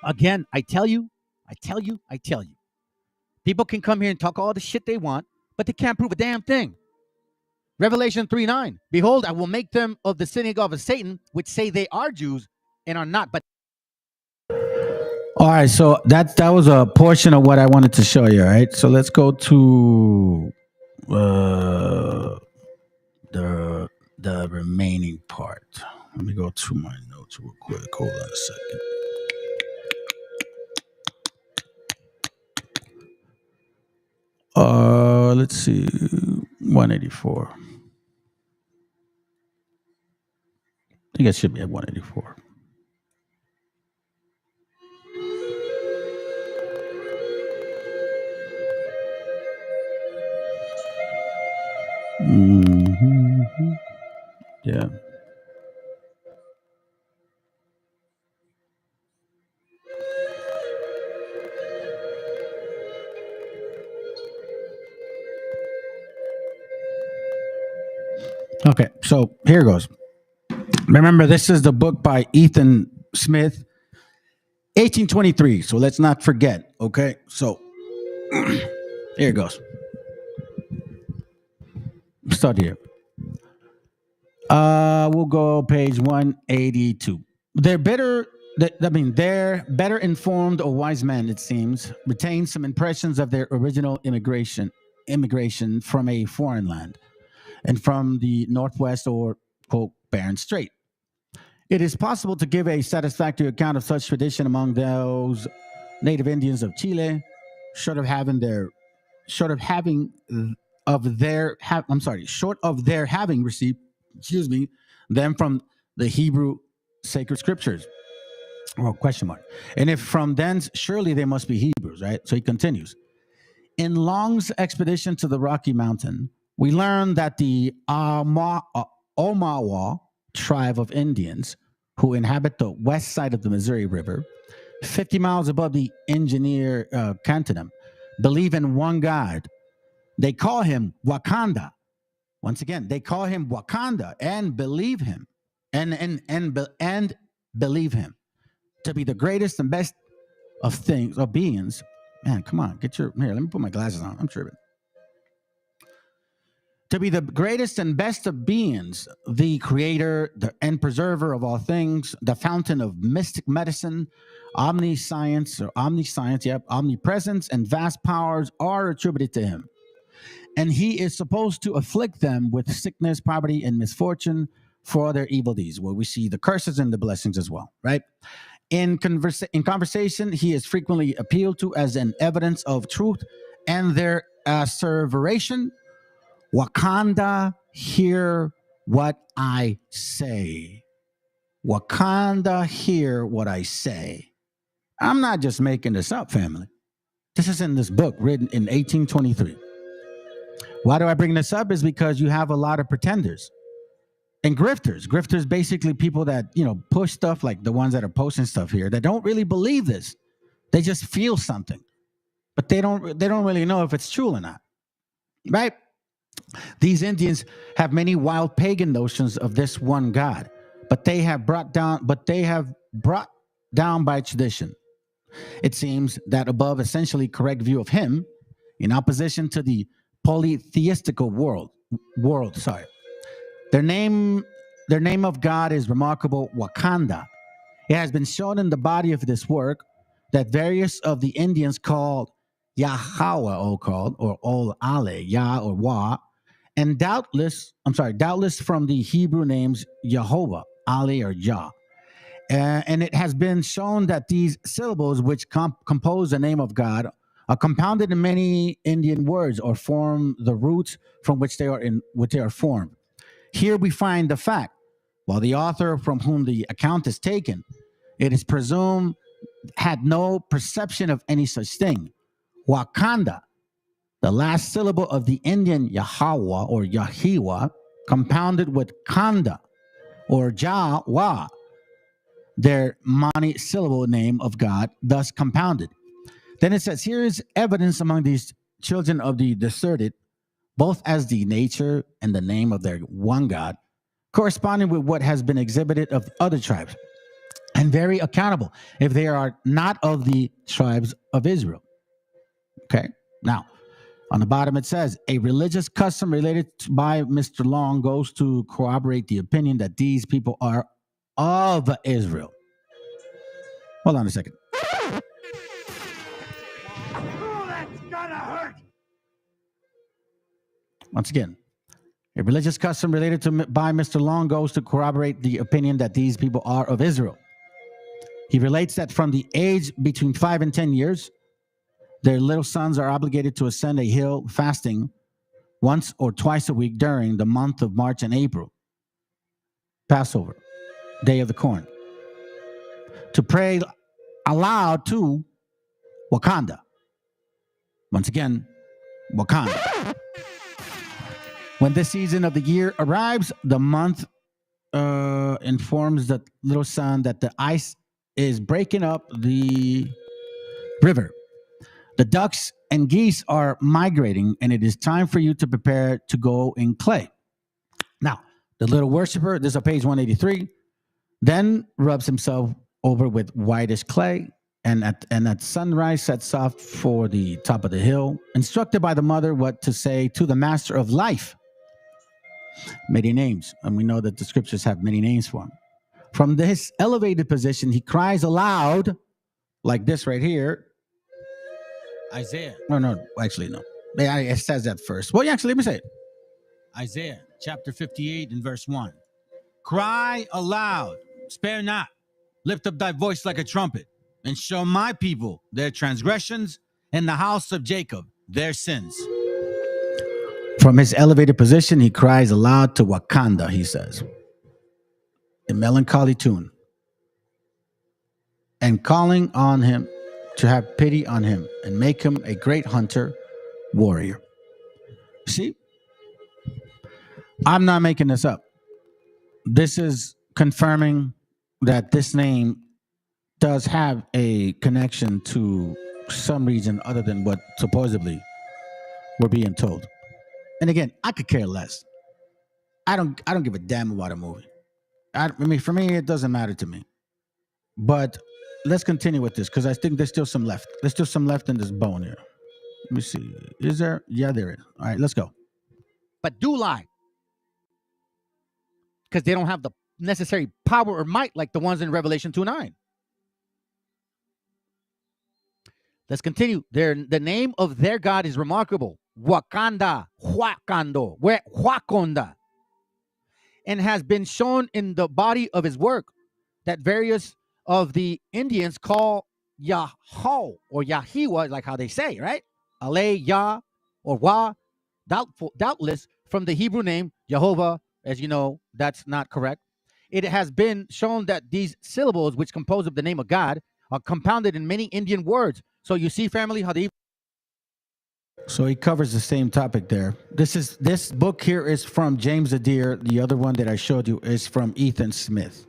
Again, I tell you. People can come here and talk all the shit they want, but they can't prove a damn thing. Revelation 3:9. Behold, I will make them of the synagogue of Satan, which say they are Jews and are not, but All right, so that was a portion of what I wanted to show you. All right, so let's go to the remaining part. Let me go to my notes real quick. Hold on a second. Let's see, 184. I think it should be at 184. Mm-hmm. Yeah. Okay, so here goes. Remember, this is the book by Ethan Smith, 1823. So let's not forget. Okay, so here it goes. Start here. We'll go page 182. They're better informed or wise men, it seems, retain some impressions of their original immigration from a foreign land and from the northwest or, quote, barren strait. It is possible to give a satisfactory account of such tradition among those native Indians of Chile, short of their having received, them from the Hebrew sacred scriptures. Well, question mark. And if from thence, surely they must be Hebrews, right? So he continues. In Long's expedition to the Rocky Mountain, we learn that the Omawa tribe of Indians who inhabit the west side of the Missouri River, 50 miles above the engineer Cantonum, believe in one God. They call him Wakanda. Once again, they call him Wakanda and believe him, and believe him to be the greatest and best of beings. Man, come on, here. Let me put my glasses on. I'm tripping. To be the greatest and best of beings, the creator, and preserver of all things, the fountain of mystic medicine, omniscience, omnipresence, and vast powers are attributed to him. And he is supposed to afflict them with sickness, poverty, and misfortune for their evil deeds, where we see the curses and the blessings as well, right? In conversation, he is frequently appealed to as an evidence of truth and their asseveration. Wakanda, hear what I say. Wakanda, hear what I say. I'm not just making this up, family. This is in this book written in 1823. Why do I bring this up? Is because you have a lot of pretenders and grifters. Grifters, basically people that, push stuff like the ones that are posting stuff here that don't really believe this. They just feel something, but they don't really know if it's true or not, right? These Indians have many wild pagan notions of this one God, but they have brought down by tradition. It seems that above essentially correct view of him, in opposition to the polytheistical world. Their name of God is remarkable, Wakanda. It has been shown in the body of this work that various of the Indians called Yahweh, or Ol Ale, Yah or Wa, and doubtless from the Hebrew names Jehovah, Ali or Jah. And it has been shown that these syllables which compose the name of God are compounded in many Indian words or form the roots from which they are formed. Here we find the fact, while the author from whom the account is taken, it is presumed had no perception of any such thing. Wakanda, the last syllable of the Indian Yahweh or Yahiwa, compounded with Kanda or Jawa, their monosyllable name of God, thus compounded. Then it says, here is evidence among these children of the deserted, both as the nature and the name of their one God, corresponding with what has been exhibited of other tribes, and very accountable if they are not of the tribes of Israel. Okay. Now, on the bottom it says, a religious custom related by Mr. Long goes to corroborate the opinion that these people are of Israel. Hold on a second. Oh, that's gonna hurt. Once again, a religious custom related to by Mr. Long goes to corroborate the opinion that these people are of Israel. He relates that from the age between 5 and 10 years, their little sons are obligated to ascend a hill fasting once or twice a week during the month of March and April, Passover, Day of the Corn, to pray aloud to Wakanda. Once again, Wakanda. When this season of the year arrives, the month informs the little son that the ice is breaking up the river. The ducks and geese are migrating, and it is time for you to prepare to go in clay. Now, the little worshiper, this is on page 183, then rubs himself over with whitish clay, and at sunrise sets off for the top of the hill, instructed by the mother what to say to the master of life. Many names, and we know that the scriptures have many names for him. From this elevated position, he cries aloud, like this right here. Isaiah. No, actually, no. It says that first. Well, actually, let me say it. Isaiah chapter 58 and verse 1. Cry aloud, spare not, lift up thy voice like a trumpet, and show my people their transgressions, and the house of Jacob their sins. From his elevated position, he cries aloud to Wakanda, he says, in melancholy tune, and calling on him to have pity on him and make him a great hunter, warrior. See, I'm not making this up. This is confirming that this name does have a connection to some region other than what supposedly we're being told. And again, I could care less. I don't give a damn about a movie. I mean, for me, it doesn't matter to me. But let's continue with this because I think there's still some left. There's still some left in this bone here. Let me see. Is there? Yeah, there is. All right, let's go. But do lie. Because they don't have the necessary power or might like the ones in Revelation 2:9. Let's continue. The name of their God is remarkable. Wakanda, Wakonda, and has been shown in the body of his work that various of the Indians call Yahweh or Yahiwa, like how they say, right? Ale, Yah, or Wa, doubtless from the Hebrew name Jehovah. As you know, that's not correct. It has been shown that these syllables, which compose of the name of God, are compounded in many Indian words. So you see, family, how they... So he covers the same topic there. This book here is from James Adair. The other one that I showed you is from Ethan Smith.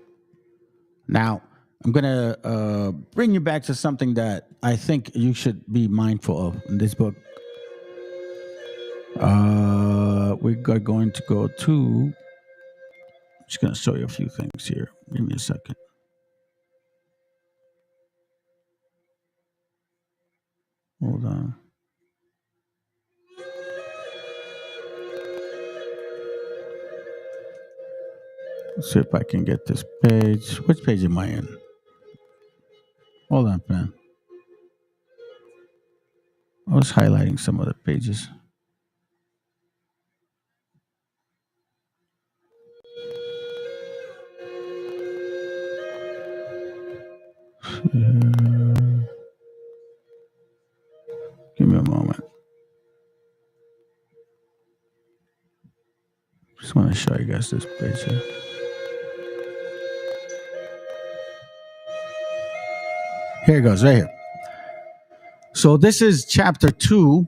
Now, I'm going to bring you back to something that I think you should be mindful of in this book. We are going to go to... I'm just going to show you a few things here. Give me a second. Hold on. Let's see if I can get this page. Which page am I in? Hold on, man. I was highlighting some of the pages. Give me a moment. Just want to show you guys this page here. Here it goes, right here. So this is chapter 2.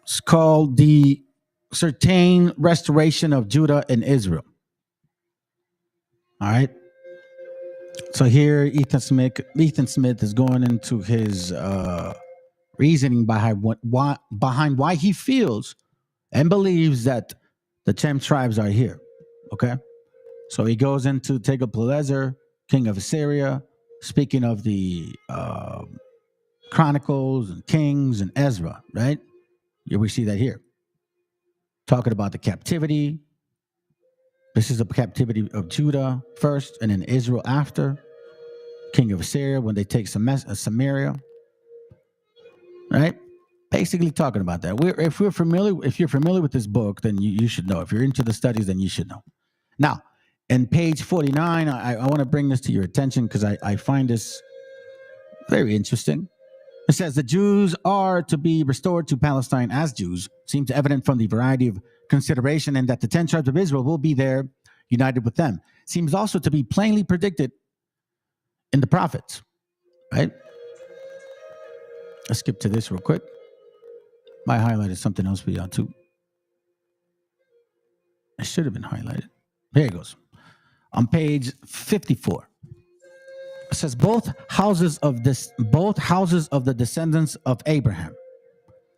It's called The Certain Restoration of Judah and Israel. All right. So here Ethan Smith is going into his reasoning behind why he feels and believes that the 10 tribes are here. Okay, so he goes into Tiglath-Pileser, king of Assyria, speaking of the Chronicles and Kings and Ezra, right? Yeah, we see that here. Talking about the captivity. This is the captivity of Judah first, and then Israel after. King of Assyria when they take Samaria, right? Basically talking about that. If you're familiar with this book, then you should know. If you're into the studies, then you should know. Now, in page 49, I want to bring this to your attention because I find this very interesting. It says the Jews are to be restored to Palestine as Jews. Seems evident from the variety of consideration and that the 10 tribes of Israel will be there united with them. Seems also to be plainly predicted in the prophets, right? Let's skip to this real quick. I highlighted something else for y'all too. It should have been highlighted. Here it goes. On page 54. It says both houses of the descendants of Abraham.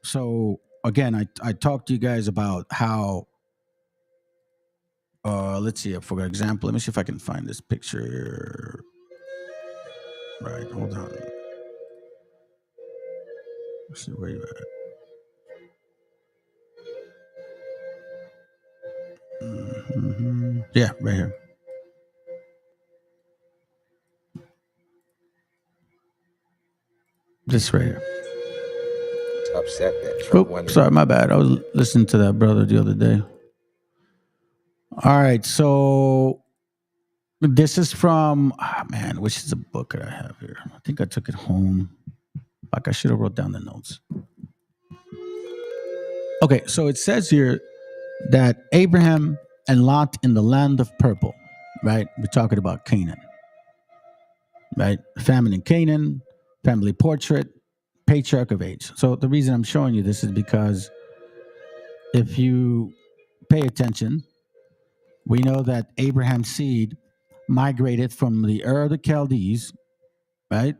So again, I talked to you guys about how let's see, for example, let me see if I can find this picture. Right, hold on. Let's see where you at. Yeah, right here. This right here. Upset that Trump wanted. Sorry, my bad. I was listening to that brother the other day. All right, so this is from which is the book that I have here? I think I took it home. Like I should have wrote down the notes. Okay, so it says here that Abraham and Lot in the land of purple, right? We're talking about Canaan, right? Famine in Canaan, family portrait, patriarch of age. So the reason I'm showing you this is because if you pay attention, we know that Abraham's seed migrated from the Ur of the Chaldees, right?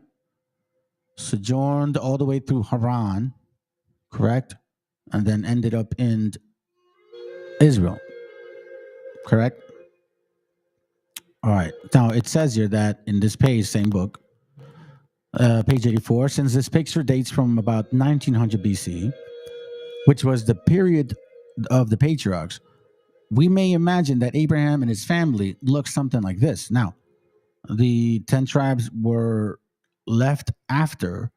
Sojourned all the way through Haran, correct? And then ended up in Israel, correct? All right. Now, it says here that in this page, same book, page 84, since this picture dates from about 1900 BC, which was the period of the patriarchs, we may imagine that Abraham and his family looked something like this. Now, the 10 tribes were left after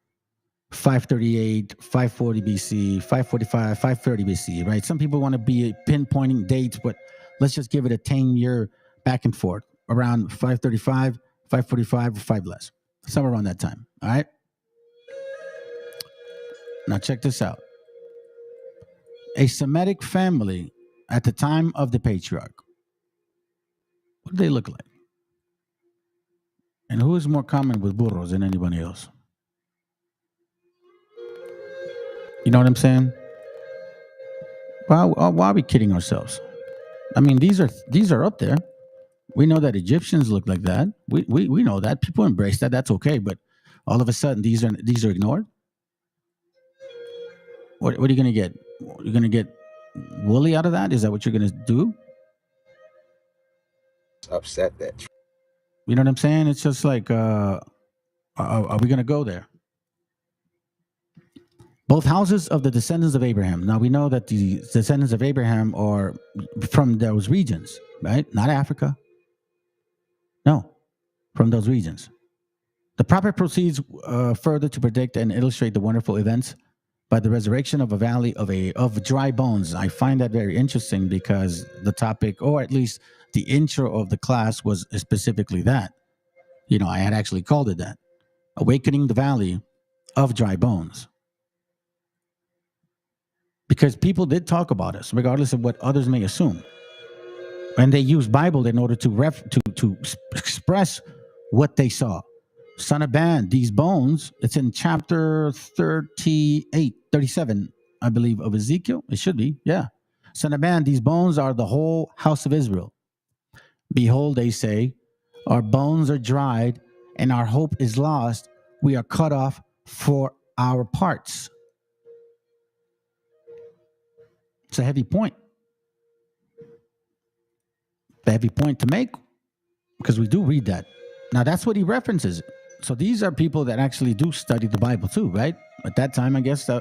538, 540 BC, 545, 530 BC, right? Some people want to be pinpointing dates, but let's just give it a 10-year back and forth around 535, 545, or 5 less, somewhere around that time, all right? Now, check this out. A Semitic family at the time of the patriarch, what do they look like? And who is more common with burros than anybody else? You know what I'm saying? Why are we kidding ourselves? I mean, these are up there. We know that Egyptians look like that. We know that. People embrace that. That's okay. But all of a sudden, these are ignored. What are you going to get? You're going to get woolly out of that? Is that what you're going to do? Upset that. You know what I'm saying? It's just like, are we going to go there? Both houses of the descendants of Abraham. Now, we know that the descendants of Abraham are from those regions, right? Not Africa. No, from those regions. The prophet proceeds further to predict and illustrate the wonderful events by the resurrection of a valley of dry bones. I find that very interesting because the topic, or at least the intro of the class, was specifically that. You know, I had actually called it that. Awakening the valley of dry bones. Because people did talk about us, regardless of what others may assume. And they used Bible in order to express what they saw. Son of man, these bones, it's in chapter 37, I believe, of Ezekiel. It should be, yeah. Son of man, these bones are the whole house of Israel. Behold, they say, our bones are dried and our hope is lost. We are cut off for our parts. It's a heavy point. A heavy point to make, because we do read that. Now, that's what he references. So these are people that actually do study the Bible too, right? At that time, I guess, they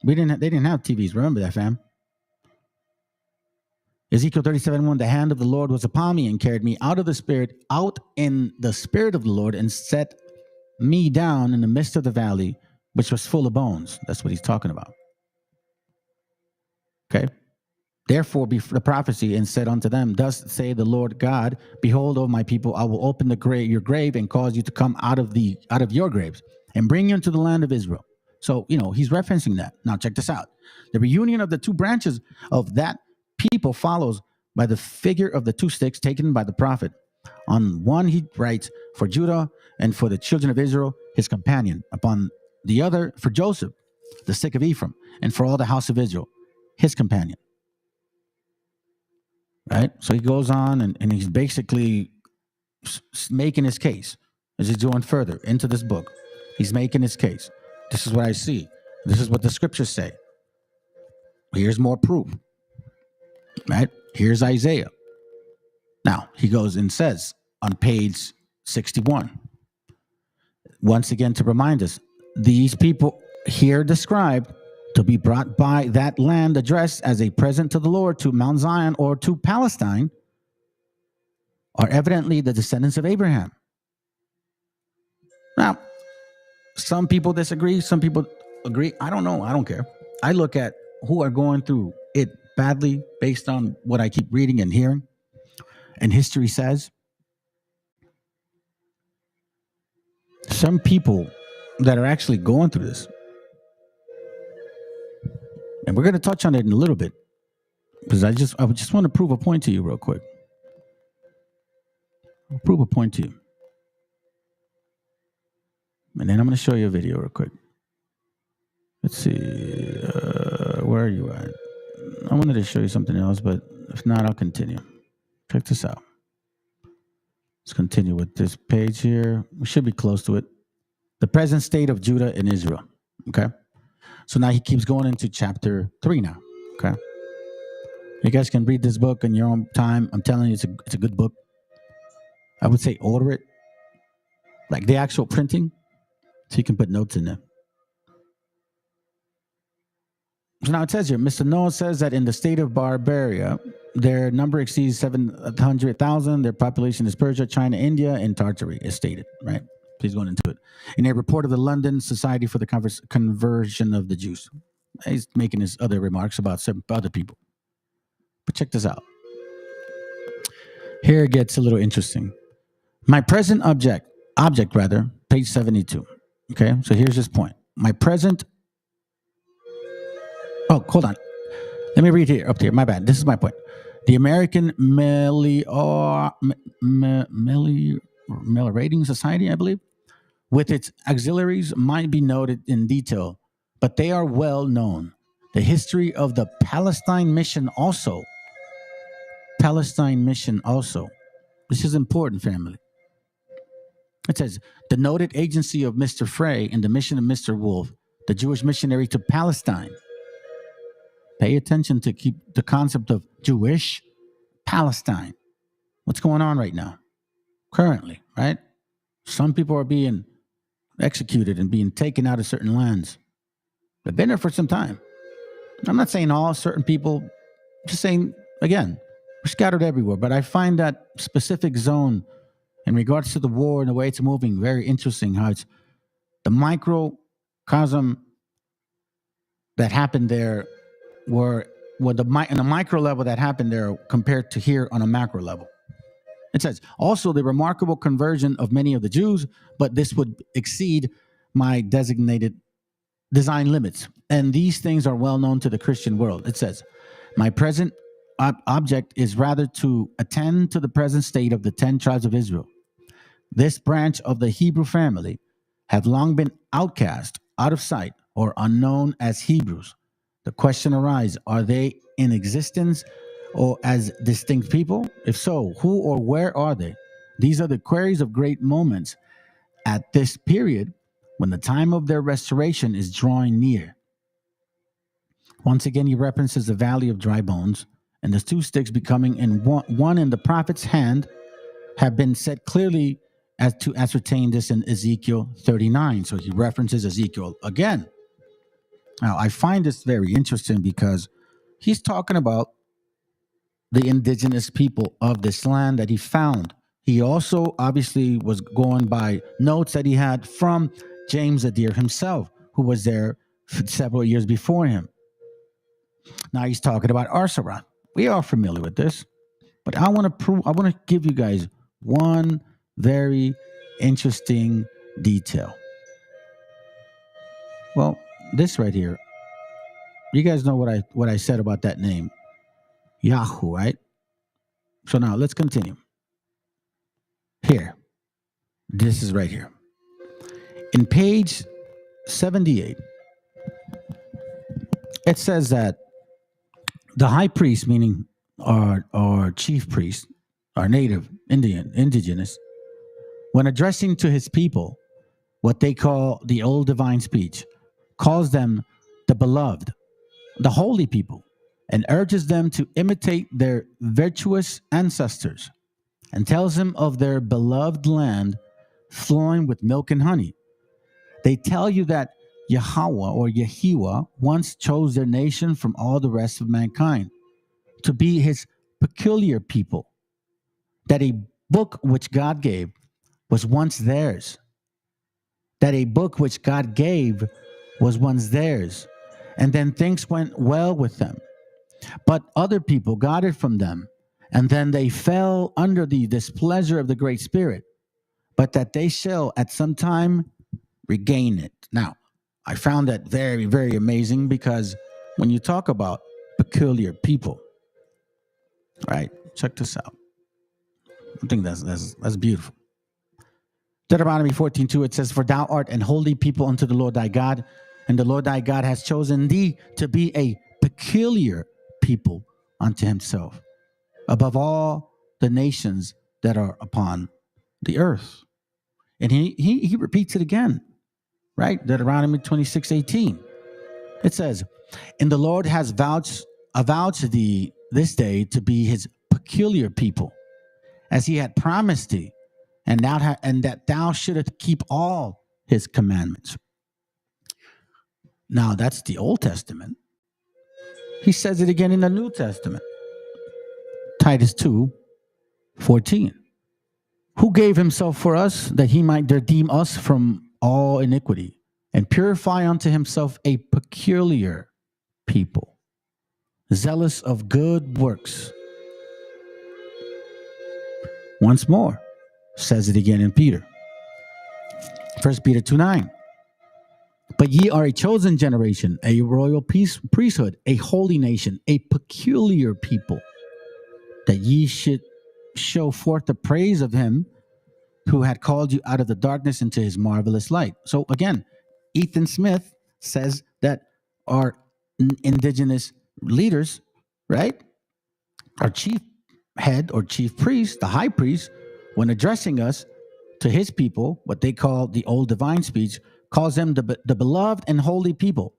didn't have TVs. Remember that, fam? Ezekiel 37:1, the hand of the Lord was upon me and carried me out in the spirit of the Lord, and set me down in the midst of the valley, which was full of bones. That's what he's talking about. Okay. Therefore, be the prophecy, and said unto them, thus say the Lord God, behold, O my people, I will open your grave and cause you to come out of your graves and bring you into the land of Israel. So, he's referencing that. Now, check this out. The reunion of the two branches of that people follows by the figure of the two sticks taken by the prophet. On one, he writes, for Judah and for the children of Israel, his companion. Upon the other, for Joseph, the stick of Ephraim, and for all the house of Israel, his companion. Right? So he goes on and he's basically making his case as he's going further into this book. He's making his case. This is what I see. This is what the scriptures say. Here's more proof. Right? Here's Isaiah. Now, he goes and says on page 61, once again to remind us, these people here described to be brought by that land addressed as a present to the Lord to Mount Zion or to Palestine are evidently the descendants of Abraham. Now, some people disagree, some people agree. I don't know. I don't care. I look at who are going through it badly based on what I keep reading and hearing. And history says some people that are actually going through this, and we're going to touch on it in a little bit, because I just want to prove a point to you real quick. I'll prove a point to you. And then I'm going to show you a video real quick. Let's see. Where are you at? I wanted to show you something else, but if not, I'll continue. Check this out. Let's continue with this page here. We should be close to it. The present state of Judah and Israel. Okay. So now he keeps going into chapter 3 now. Okay. You guys can read this book in your own time. I'm telling you, it's a good book. I would say order it. Like the actual printing. So you can put notes in there. So now it says here, Mr. Noah says that in the state of Barbaria, their number exceeds 700,000. Their population is Persia, China, India, and Tartary, is stated, right? He's going into it. In a report of the London Society for the Conversion of the Jews. He's making his other remarks about some other people. But check this out. Here it gets a little interesting. My present object, page 72. Okay, so here's his point. My present... Oh, hold on. Let me read here, up here. My bad. This is my point. The American Meliorating Society, I believe, with its auxiliaries might be noted in detail, but they are well known. The history of the Palestine mission also. This is important, family. It says, the noted agency of Mr. Frey and the mission of Mr. Wolf, the Jewish missionary to Palestine. Pay attention to keep the concept of Jewish Palestine. What's going on right now? Currently, right? Some people are being executed and being taken out of certain lands. They've been there for some time. I'm not saying all certain people, just saying, again, we're scattered everywhere. But I find that specific zone in regards to the war and the way it's moving very interesting. How it's the microcosm that happened there were on the micro level that happened there compared to here on a macro level. It says, also the remarkable conversion of many of the Jews, but this would exceed my designated design limits. And these things are well known to the Christian world. It says, my present object is rather to attend to the present state of the 10 tribes of Israel. This branch of the Hebrew family have long been outcast, out of sight, or unknown as Hebrews. The question arises, are they in existence or as distinct people? If so, who or where are they? These are the queries of great moments at this period when the time of their restoration is drawing near. Once again, he references the valley of dry bones, and the two sticks becoming in one in the prophet's hand have been said clearly as to ascertain this in Ezekiel 39. So he references Ezekiel again. Now, I find this very interesting because he's talking about the indigenous people of this land that he found. He also obviously was going by notes that he had from James Adair himself, who was there for several years before him. Now he's talking about Arsarat. We are familiar with this, but I want to give you guys one very interesting detail. Well, this right here, you guys know what I said about that name, Yahoo, right? So now let's continue. Here, this is right here. In page 78, it says that the high priest, meaning our chief priest, our native indigenous, when addressing to his people what they call the old divine speech, calls them the beloved, the holy people, and urges them to imitate their virtuous ancestors, and tells them of their beloved land flowing with milk and honey. They tell you that Yahweh or Yehovah once chose their nation from all the rest of mankind to be his peculiar people, that a book which God gave was once theirs, that a book which God gave was once theirs, and then things went well with them. But other people got it from them, and then they fell under the displeasure of the Great Spirit, but that they shall at some time regain it. Now, I found that very, very amazing, because when you talk about peculiar people, right? Check this out. I think that's beautiful. Deuteronomy 14:2, it says, "For thou art an holy people unto the Lord thy God, and the Lord thy God has chosen thee to be a peculiar people unto himself, above all the nations that are upon the earth." And he repeats it again, right? Deuteronomy 26:18. It says, "And the Lord has avouched thee this day to be his peculiar people, as he had promised thee, and that thou shouldest keep all his commandments." Now that's the Old Testament. He says it again in the New Testament. Titus 2:14. "Who gave himself for us, that he might redeem us from all iniquity, and purify unto himself a peculiar people, zealous of good works." Once more, says it again in Peter. 1 Peter 2:9. "But ye are a chosen generation, a royal priesthood, a holy nation, a peculiar people, that ye should show forth the praise of him who had called you out of the darkness into his marvelous light." So again, Ethan Smith says that our indigenous leaders, right, our chief head or chief priest, the high priest, when addressing us to his people, what they call the old divine speech, calls them the beloved and holy people,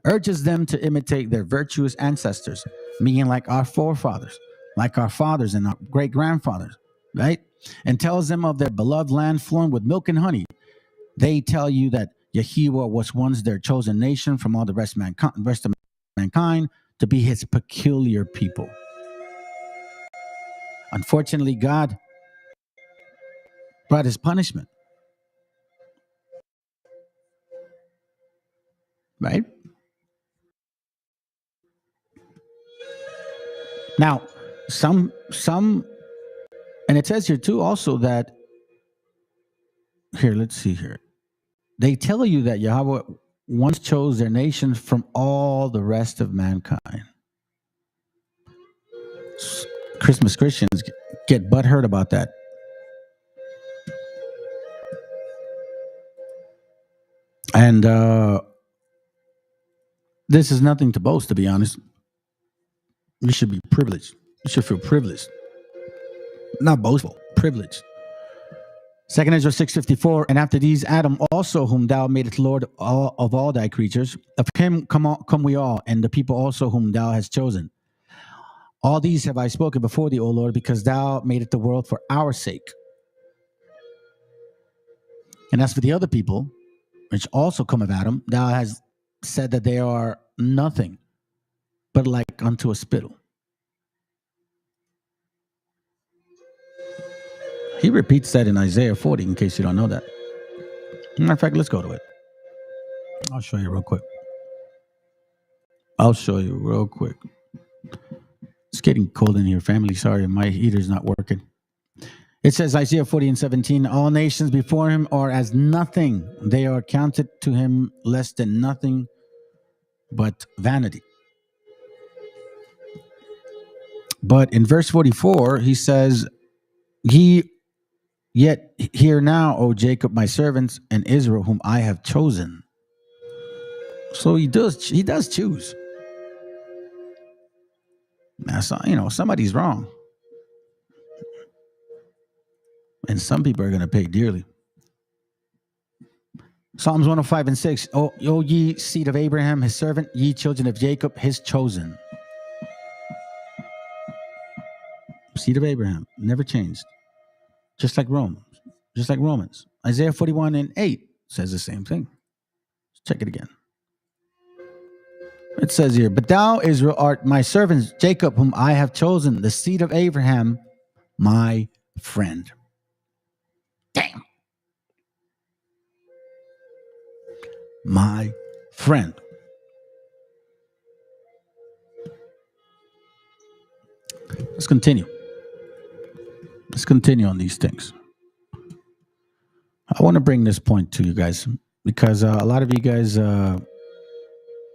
urges them to imitate their virtuous ancestors, meaning like our forefathers, like our fathers and our great grandfathers, right? And tells them of their beloved land flowing with milk and honey. They tell you that Yehovah was once their chosen nation from all the rest of mankind to be his peculiar people. Unfortunately, God brought his punishment, right? Now, some, and it says here too also that, here, let's see here. They tell you that Yahweh once chose their nation from all the rest of mankind. Christmas Christians get butthurt about that. And this is nothing to boast, to be honest. You should be privileged. You should feel privileged. Not boastful, privileged. 2 Ezra 6:54, and after these Adam also, whom thou madest Lord of all thy creatures, of him come we all, and the people also whom thou hast chosen. All these have I spoken before thee, O Lord, because thou madest the world for our sake. And as for the other people, which also come of Adam, thou hast said that they are nothing but like unto a spittle. He repeats that in Isaiah 40, in case you don't know that. Matter of fact, let's go to it. I'll show you real quick. It's getting cold in here, family. Sorry, my heater's not working. It says, Isaiah 40:17, all nations before him are as nothing. They are counted to him less than nothing but vanity. But in verse 44, he says, Yet hear now, O Jacob, my servants, and Israel, whom I have chosen. So he does choose. Now, somebody's wrong. And some people are going to pay dearly. Psalms 105:6. O ye seed of Abraham, his servant, ye children of Jacob, his chosen. Seed of Abraham, never changed. Just like Romans. Isaiah 41:8 says the same thing. Let's check it again. It says here, but thou, Israel, art my servant, Jacob, whom I have chosen, the seed of Abraham, my friend. Damn. My friend. Let's continue. Let's continue on these things. I want to bring this point to you guys because a lot of you guys, let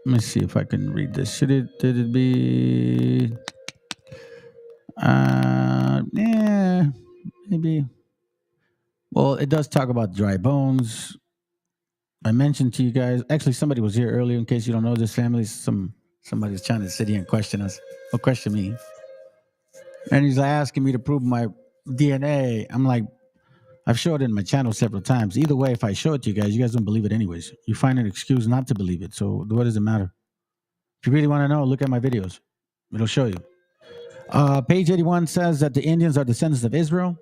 me see if I can read this. Did it be, yeah, maybe. Well, it does talk about dry bones. I mentioned to you guys, actually somebody was here earlier, in case you don't know this family, somebody's trying to sit here and question us, or question me. And he's asking me to prove my DNA. I'm like, I've showed it in my channel several times. Either way, if I show it to you guys don't believe it anyways. You find an excuse not to believe it. So what does it matter? If you really want to know, look at my videos. It'll show you. Page 81 says that the Indians are descendants of Israel.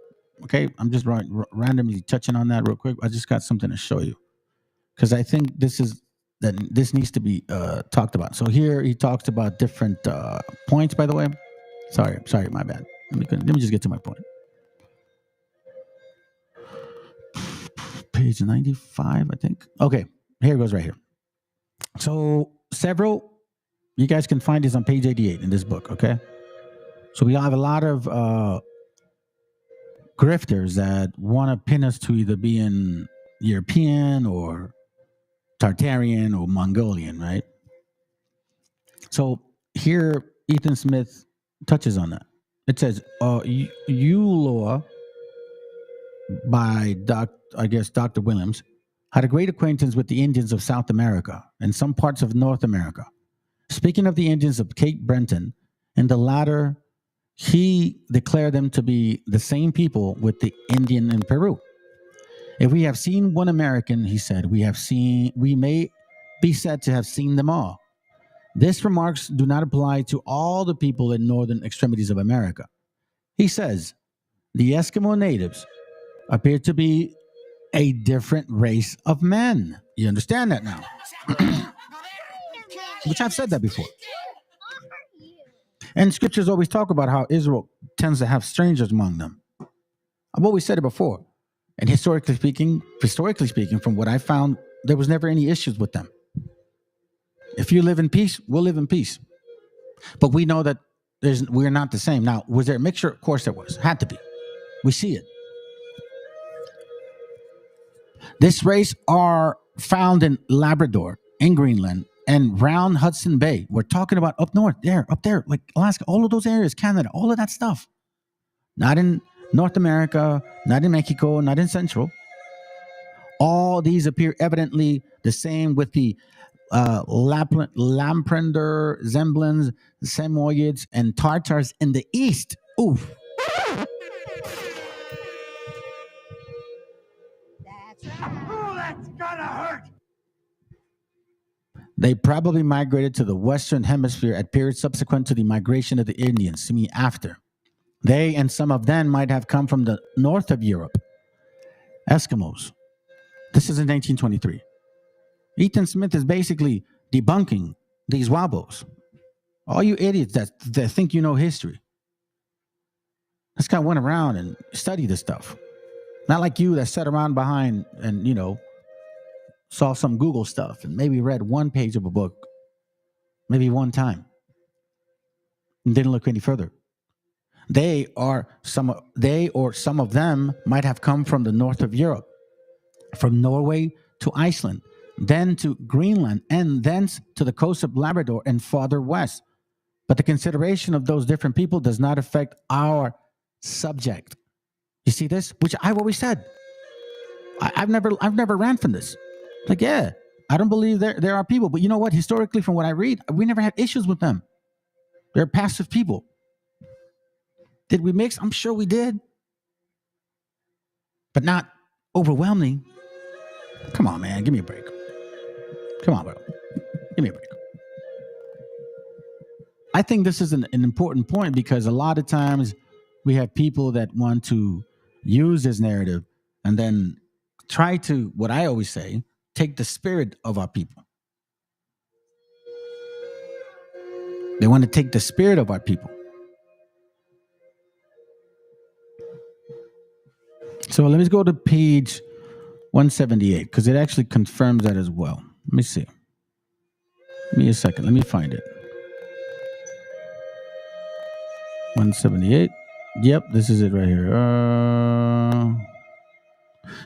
Okay, I'm just randomly touching on that real quick. I just got something to show you because I think this needs to be talked about. So here he talks about different points, by the way. Sorry, my bad. Let me just get to my point. Page 95, I think. Okay, here it goes right here. So you guys can find this on page 88 in this book, okay? So we have a lot of grifters that want to pin us to either being European or Tartarian or Mongolian, right? So here, Ethan Smith touches on that. It says, Eulaw, by Dr. Williams, had a great acquaintance with the Indians of South America and some parts of North America. Speaking of the Indians of Cape Breton, in the latter, he declared them to be the same people with the Indian in Peru. If we have seen one American, he said, we may be said to have seen them all. These remarks do not apply to all the people in northern extremities of America. He says, the Eskimo natives appear to be a different race of men. You understand that now? Which I've said that before. And scriptures always talk about how Israel tends to have strangers among them. I've always said it before. And historically speaking, from what I found, there was never any issues with them. If you live in peace, we'll live in peace. But we know that we're not the same. Now, was there a mixture? Of course there was. Had to be. We see it. This race are found in Labrador, in Greenland, and round Hudson Bay. We're talking about up north, up there, like Alaska, all of those areas, Canada, all of that stuff. Not in North America, not in Mexico, not in Central. All these appear evidently the same with the Laplander, Zemblins, Samoyeds, and Tartars in the east. Oof. They probably migrated to the Western Hemisphere at periods subsequent to the migration of the Indians, to me after. They and some of them might have come from the north of Europe. Eskimos. This is in 1923. Ethan Smith is basically debunking these wobbles. All you idiots that think you know history. This guy went around and studied this stuff. Not like you that sat around behind and, saw some Google stuff and maybe read one page of a book, maybe one time, and didn't look any further. They or some of them might have come from the north of Europe, from Norway to Iceland, then to Greenland, and thence to the coast of Labrador and farther west. But the consideration of those different people does not affect our subject. You see this? Which I've always said. I've never ran from this. Like, yeah, I don't believe there are people, but you know what? Historically, from what I read, we never had issues with them. They're passive people. Did we mix? I'm sure we did, but not overwhelming. Come on, man, give me a break. Come on, bro, give me a break. I think this is an important point because a lot of times we have people that want to use this narrative and then try to, what I always say, take the spirit of our people. They want to take the spirit of our people. So let me go to page 178 because it actually confirms that as well. Let me see. Give me a second. Let me find it. 178. Yep, this is it right here.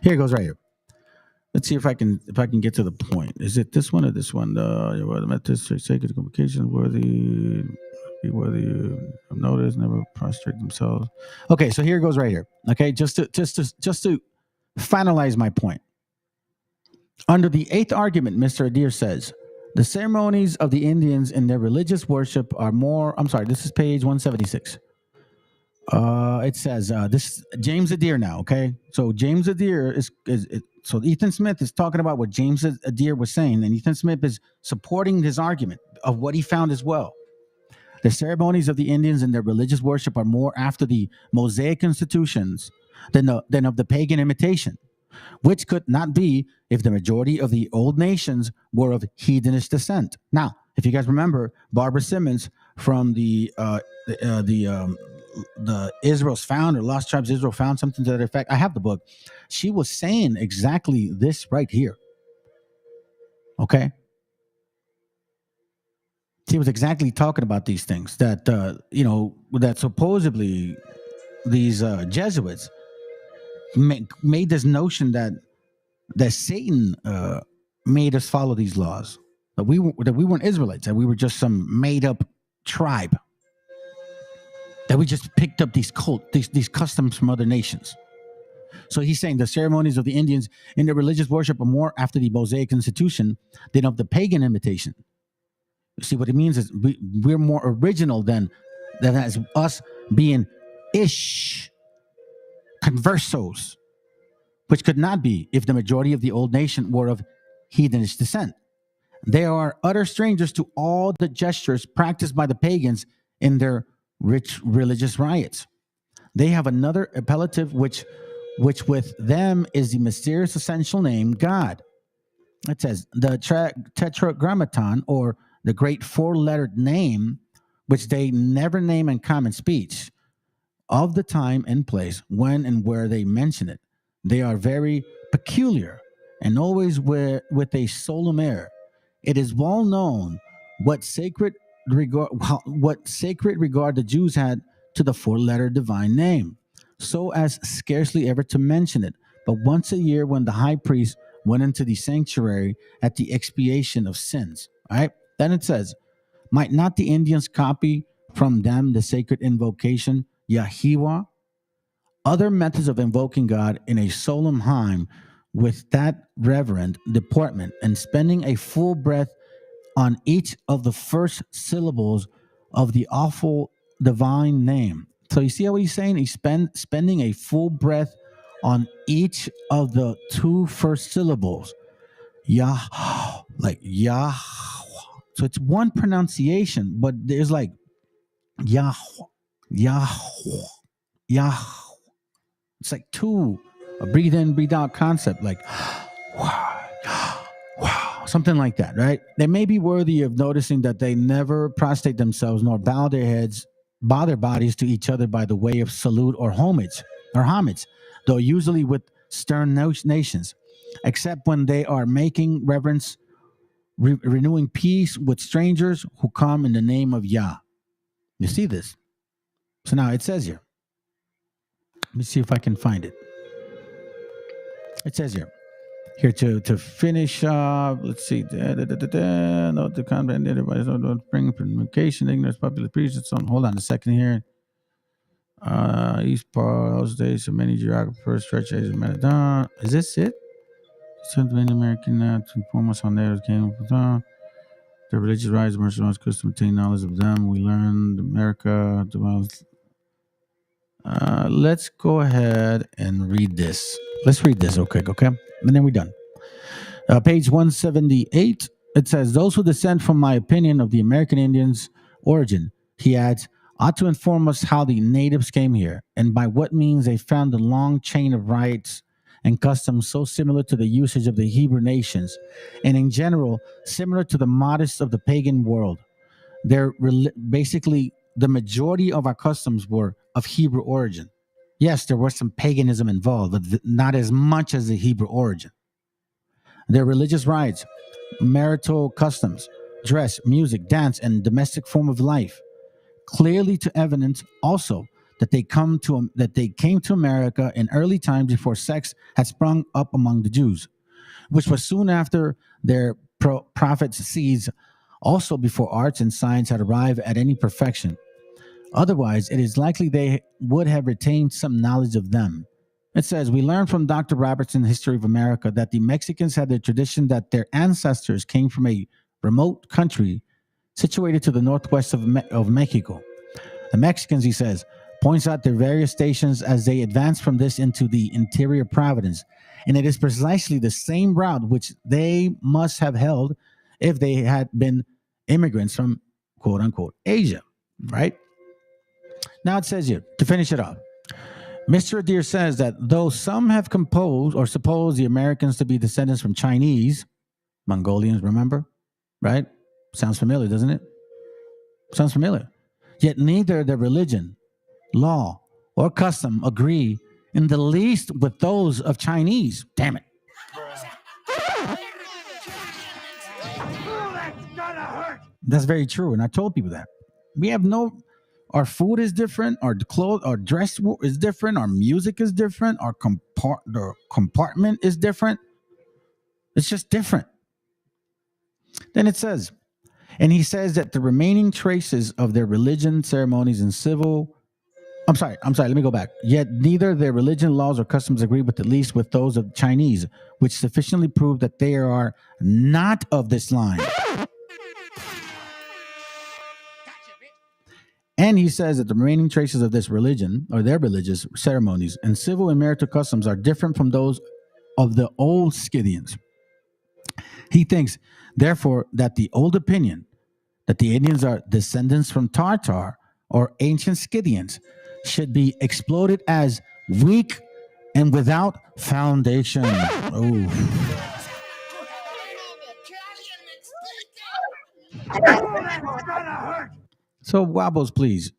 Here it goes right here. Let's see if I can get to the point. Is it this one or this one? The methods for sacred communication worthy of notice, never prostrate themselves. Okay, so here it goes right here. Okay, just to finalize my point. Under the 8th argument, Mr. Adair says the ceremonies of the Indians in their religious worship are more. I'm sorry, this is page 176. It says this James Adair now. Okay, so James Adair is so Ethan Smith is talking about what James Adair was saying, and Ethan Smith is supporting his argument of what he found as well. The ceremonies of the Indians in their religious worship are more after the Mosaic institutions than of the pagan imitation, which could not be if the majority of the old nations were of heathenish descent. Now, if you guys remember, Barbara Simmons from the Israel's Found or Lost Tribes Israel Found, something to that effect. I have the book. She was saying exactly this right here. Okay. She was exactly talking about these things that, that supposedly these Jesuits made this notion that Satan made us follow these laws, that we weren't Israelites, that we were just some made up tribe, that we just picked up these customs from other nations. So he's saying the ceremonies of the Indians in their religious worship are more after the Mosaic institution than of the pagan imitation. You see, what it means is we're more original than as us being conversos, which could not be if the majority of the old nation were of heathenish descent. They are utter strangers to all the gestures practiced by the pagans in their rich religious rites. They have another appellative which with them is the mysterious essential name God. It says the tetragrammaton, or the great four-lettered name, which they never name in common speech, of the time and place when and where they mention it. They are very peculiar and always with a solemn air. It is well known what sacred regard the Jews had to the four-letter divine name, so as scarcely ever to mention it, but once a year when the high priest went into the sanctuary at the expiation of sins. All right. Then it says, might not the Indians copy from them the sacred invocation Yahiwah? Other methods of invoking God in a solemn hymn with that reverent deportment and spending a full breath on each of the first syllables of the awful divine name. So you see what he's saying? He's spending a full breath on each of the two first syllables. Yah, like Yahweh. So it's one pronunciation, but there's like Yah, Yah, Yah. It's like two, a breathe in, breathe out concept, like wow, something like that, right? They may be worthy of noticing that they never prostrate themselves nor bow their heads, bow their bodies to each other by the way of salute or homage, though usually with stern nations, except when they are making reverence, renewing peace with strangers who come in the name of Yah. You see this? So now it says here. Let me see if I can find it. It says here to finish. Let's see. Note the convent. Everybody's don't bring communication. Ignorance, popular priests. Hold on a second here. East part those days, so many geographers stretch Asia Mediterranean. Is this it? Central American to inform us on theirs came up. The religious rights, merchandise, custom, obtain knowledge of them. We learned America. Let's go ahead and read this. Let's read this real quick, okay? And then we're done. Page 178, it says, those who descend from my opinion of the American Indians' origin, he adds, ought to inform us how the natives came here and by what means they found a long chain of rites and customs so similar to the usage of the Hebrew nations, and in general, similar to the modest of the pagan world. They're basically, the majority of our customs were of Hebrew origin. Yes, there was some paganism involved, but not as much as the Hebrew origin. Their religious rites, marital customs, dress, music, dance, and domestic form of life, clearly to evidence also that they came to America in early times before sex had sprung up among the Jews, which was soon after their prophets' seeds, also before arts and science had arrived at any perfection. Otherwise, it is likely they would have retained some knowledge of them. It says, we learn from Dr. Robertson's History of America that the Mexicans had the tradition that their ancestors came from a remote country situated to the northwest of Mexico. The Mexicans, he says, points out their various stations as they advance from this into the interior province, and it is precisely the same route which they must have held if they had been immigrants from quote-unquote Asia, right? Now it says here, to finish it off, Mr. Adair says that though some have composed or supposed the Americans to be descendants from Chinese, Mongolians, remember? Right? Sounds familiar, doesn't it? Sounds familiar. Yet neither their religion, law, or custom agree in the least with those of Chinese. Damn it. That's very true, and I told people that. We have our food is different, our clothes, our dress is different, our music is different, our compartment is different. It's just different. Then it says, and he says that the remaining traces of their religion, ceremonies, and civil... I'm sorry, let me go back. Yet neither their religion, laws, or customs agree with at least with those of Chinese, which sufficiently prove that they are not of this line. And he says that the remaining traces of this religion, or their religious ceremonies, and civil and marital customs are different from those of the old Scythians. He thinks, therefore, that the old opinion that the Indians are descendants from Tartar or ancient Scythians should be exploded as weak and without foundation. So Wobbles, please.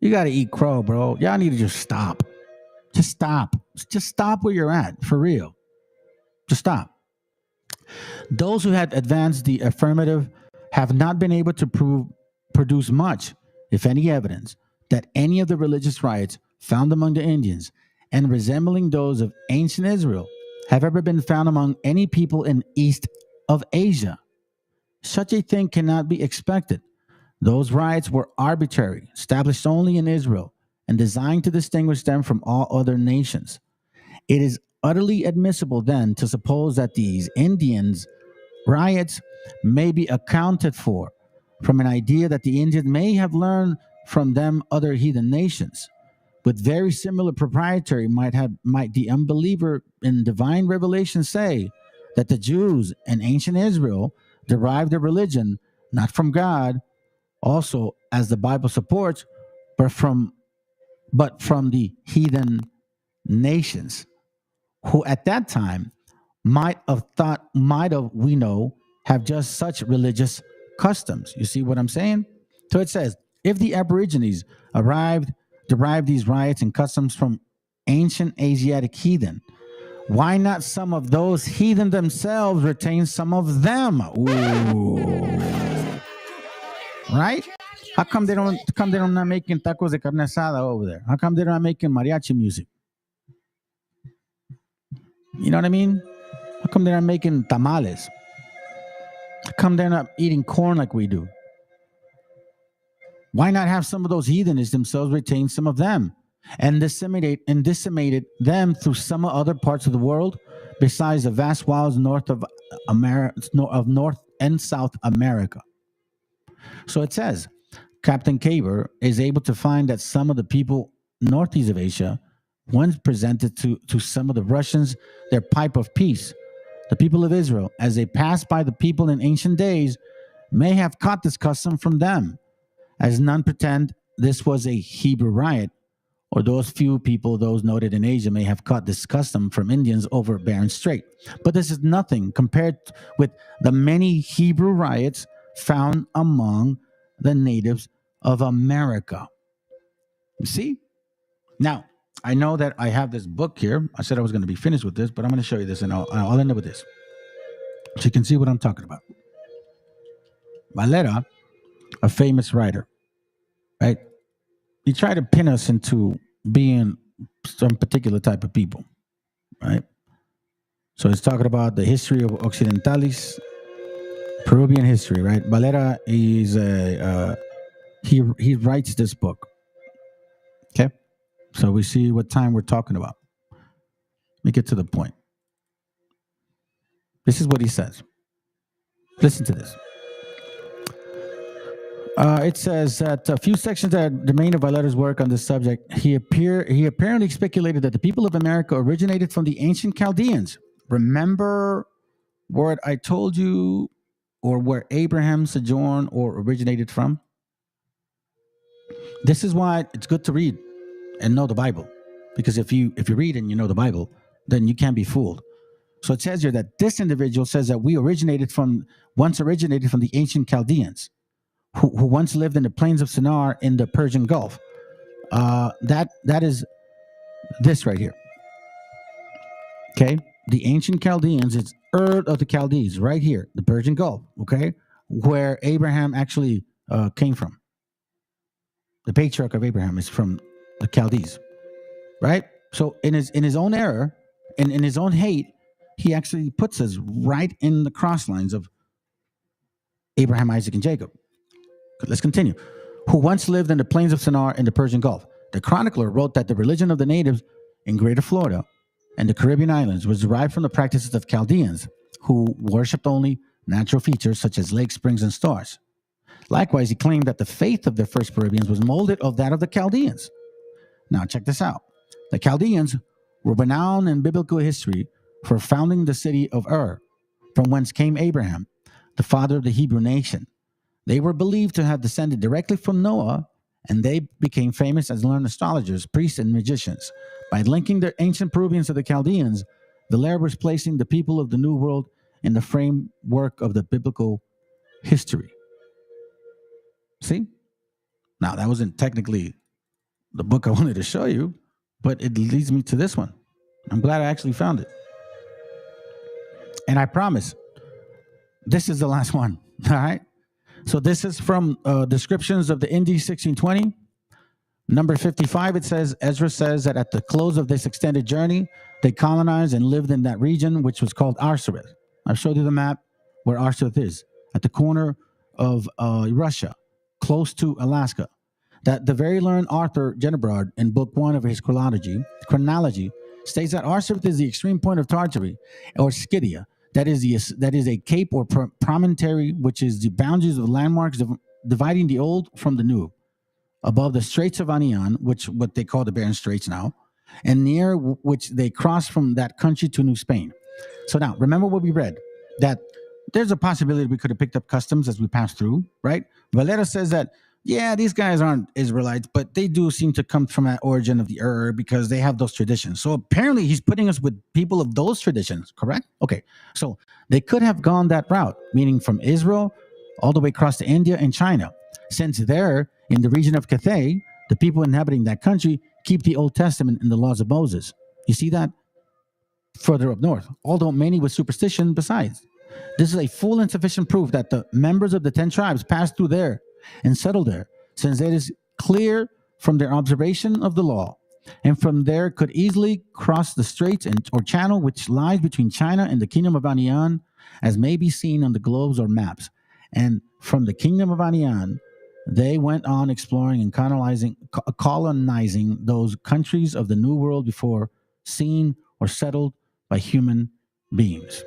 You got to eat crow, bro. Y'all need to just stop. Just stop. Just stop where you're at, for real. Just stop. Those who had advanced the affirmative have not been able to produce much, if any, evidence that any of the religious rites found among the Indians and resembling those of ancient Israel have ever been found among any people in east of Asia. Such a thing cannot be expected. Those rites were arbitrary, established only in Israel, and designed to distinguish them from all other nations. It is utterly admissible then to suppose that these Indians' riots may be accounted for from an idea that the Indians may have learned from them other heathen nations. With very similar proprietary might the unbeliever in divine revelation say that the Jews in ancient Israel derived their religion not from God, also as the Bible supports, but from the heathen nations, who at that time might have, we know, have just such religious customs. You see what I'm saying? So it says, if the Aborigines derived these riots and customs from ancient Asiatic heathen, why not some of those heathen themselves retain some of them? Ooh. Right? How come they're not making tacos de carne asada over there? How come they're not making mariachi music? You know what I mean? How come they're not making tamales? How come they're not eating corn like we do? Why not have some of those heathenists themselves retain some of them and disseminate them through some other parts of the world besides the vast wilds north of North and South America? So it says, Captain Caber is able to find that some of the people northeast of Asia once presented to some of the Russians their pipe of peace. The people of Israel, as they passed by the people in ancient days, may have caught this custom from them, as none pretend this was a Hebrew riot, or those few people, those noted in Asia, may have caught this custom from Indians over Bering Strait. But this is nothing compared with the many Hebrew riots found among the natives of America. You see? Now, I know that I have this book here. I said I was going to be finished with this, but I'm going to show you this, and I'll end up with this, so you can see what I'm talking about. Valera, a famous writer, right? He tried to pin us into being some particular type of people, right? So he's talking about the history of Occidentalis, Peruvian history, right? Valera is he writes this book. Okay, so we see what time we're talking about. Let me get to the point. This is what he says. Listen to this. It says that a few sections that remain of Valera's work on this subject, he apparently speculated that the people of America originated from the ancient Chaldeans. Remember what I told you, or where Abraham sojourned or originated from? This is why it's good to read and know the Bible, because if you read and you know the Bible, then you can't be fooled. So it says here that this individual says that we once originated from the ancient Chaldeans, who once lived in the plains of Shinar in the Persian Gulf. That is this right here. Okay, the ancient Chaldeans is Ur of the Chaldees, right here, the Persian Gulf. Okay, where Abraham actually came from. The patriarch of Abraham is from the Chaldees, right? So in his own error, in his own hate, he actually puts us right in the cross lines of Abraham, Isaac, and Jacob. Let's continue. Who once lived in the plains of Shinar in the Persian Gulf. The chronicler wrote that the religion of the natives in Greater Florida and the Caribbean islands was derived from the practices of Chaldeans, who worshipped only natural features such as lakes, springs, and stars. Likewise, he claimed that the faith of the first Peruvians was molded of that of the Chaldeans. Now, check this out. The Chaldeans were renowned in biblical history for founding the city of Ur, from whence came Abraham, the father of the Hebrew nation. They were believed to have descended directly from Noah, and they became famous as learned astrologers, priests, and magicians. By linking the ancient Peruvians to the Chaldeans, Valera was placing the people of the New World in the framework of the biblical history. See? Now, that wasn't technically the book I wanted to show you, but it leads me to this one. I'm glad I actually found it. And I promise, this is the last one, all right? So this is from Descriptions of the Indies 1620. Number 55, it says, Ezra says that at the close of this extended journey, they colonized and lived in that region, which was called Arsareth. I've showed you the map where Arsareth is, at the corner of Russia, close to Alaska. That the very learned Arthur Genebrard, in book 1 of his chronology, states that Arsareth is the extreme point of Tartary, or Scythia. That is a cape or promontory, which is the boundaries of landmarks dividing the old from the new, above the Straits of Anian, which what they call the Bering Straits now, and near which they cross from that country to New Spain. So now, remember what we read, that there's a possibility we could have picked up customs as we passed through, right? Valera says that, yeah, these guys aren't Israelites, but they do seem to come from that origin of the because they have those traditions. So apparently he's putting us with people of those traditions, correct? Okay, so they could have gone that route, meaning from Israel all the way across to India and China. Since they're in the region of Cathay, the people inhabiting that country keep the Old Testament and the laws of Moses. You see that? Further up north, although many with superstition besides. This is a full and sufficient proof that the members of the 10 tribes passed through there and settled there, since it is clear from their observation of the law, and from there could easily cross the straits or channel which lies between China and the kingdom of Anian, as may be seen on the globes or maps. And from the kingdom of Anian, they went on exploring and colonizing those countries of the New World before seen or settled by human beings.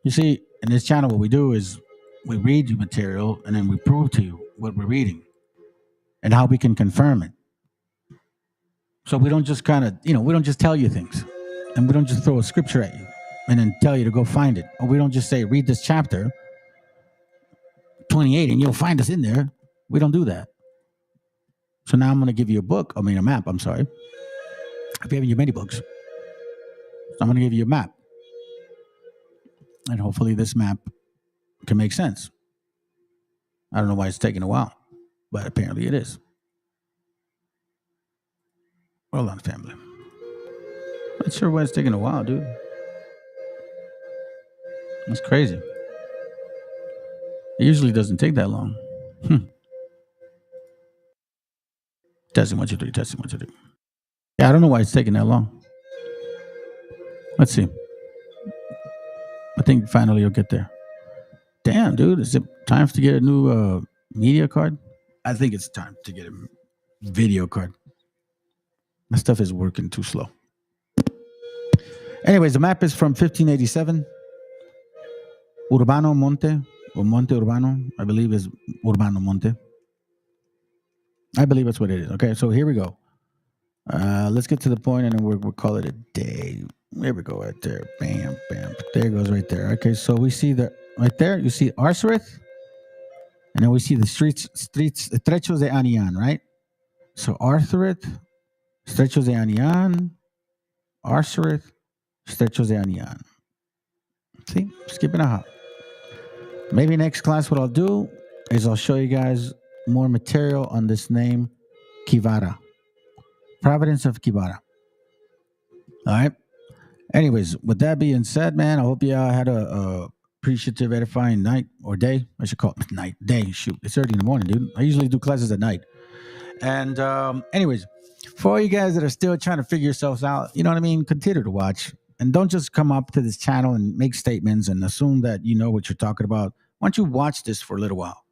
You see, in this channel, what we do is we read you material and then we prove to you what we're reading and how we can confirm it. So we don't just kind of, we don't just tell you things, and we don't just throw a scripture at you and then tell you to go find it. Or we don't just say, read this chapter 28 and you'll find us in there. We don't do that. So now I'm going to give you a map, I'm sorry. I've given you many books. So I'm going to give you a map. And hopefully this map can make sense. I don't know why it's taking a while, but apparently it is. Hold on, family. Not sure why it's taking a while, dude. That's crazy. It usually doesn't take that long. Testing 1, 2, 3. Testing 1, 2, 3. Yeah, I don't know why it's taking that long. Let's see. I think finally you'll get there. Damn, dude. Is it time to get a new media card? I think it's time to get a video card. My stuff is working too slow. Anyways, the map is from 1587. Urbano Monte, or Monte Urbano, I believe is Urbano Monte. I believe that's what it is. Okay, so here we go. Let's get to the point, and then we'll call it a day. There we go, right there. Bam, bam. There it goes right there. Okay, so we see right there, you see Arsareth, and then we see the streets, Estrechos de Anian, right? So Arsareth, Estrechos de Anian, Arsareth, Estrechos de Anian. See, skipping a hop. Maybe next class what I'll do is I'll show you guys more material on this name, Kivara. Providence of Kivara. All right. Anyways, with that being said, man, I hope you had a appreciative, edifying night or day. I should call it day. Shoot, it's early in the morning, dude. I usually do classes at night. And anyways, for all you guys that are still trying to figure yourselves out, you know what I mean? Continue to watch. And don't just come up to this channel and make statements and assume that you know what you're talking about. Why don't you watch this for a little while?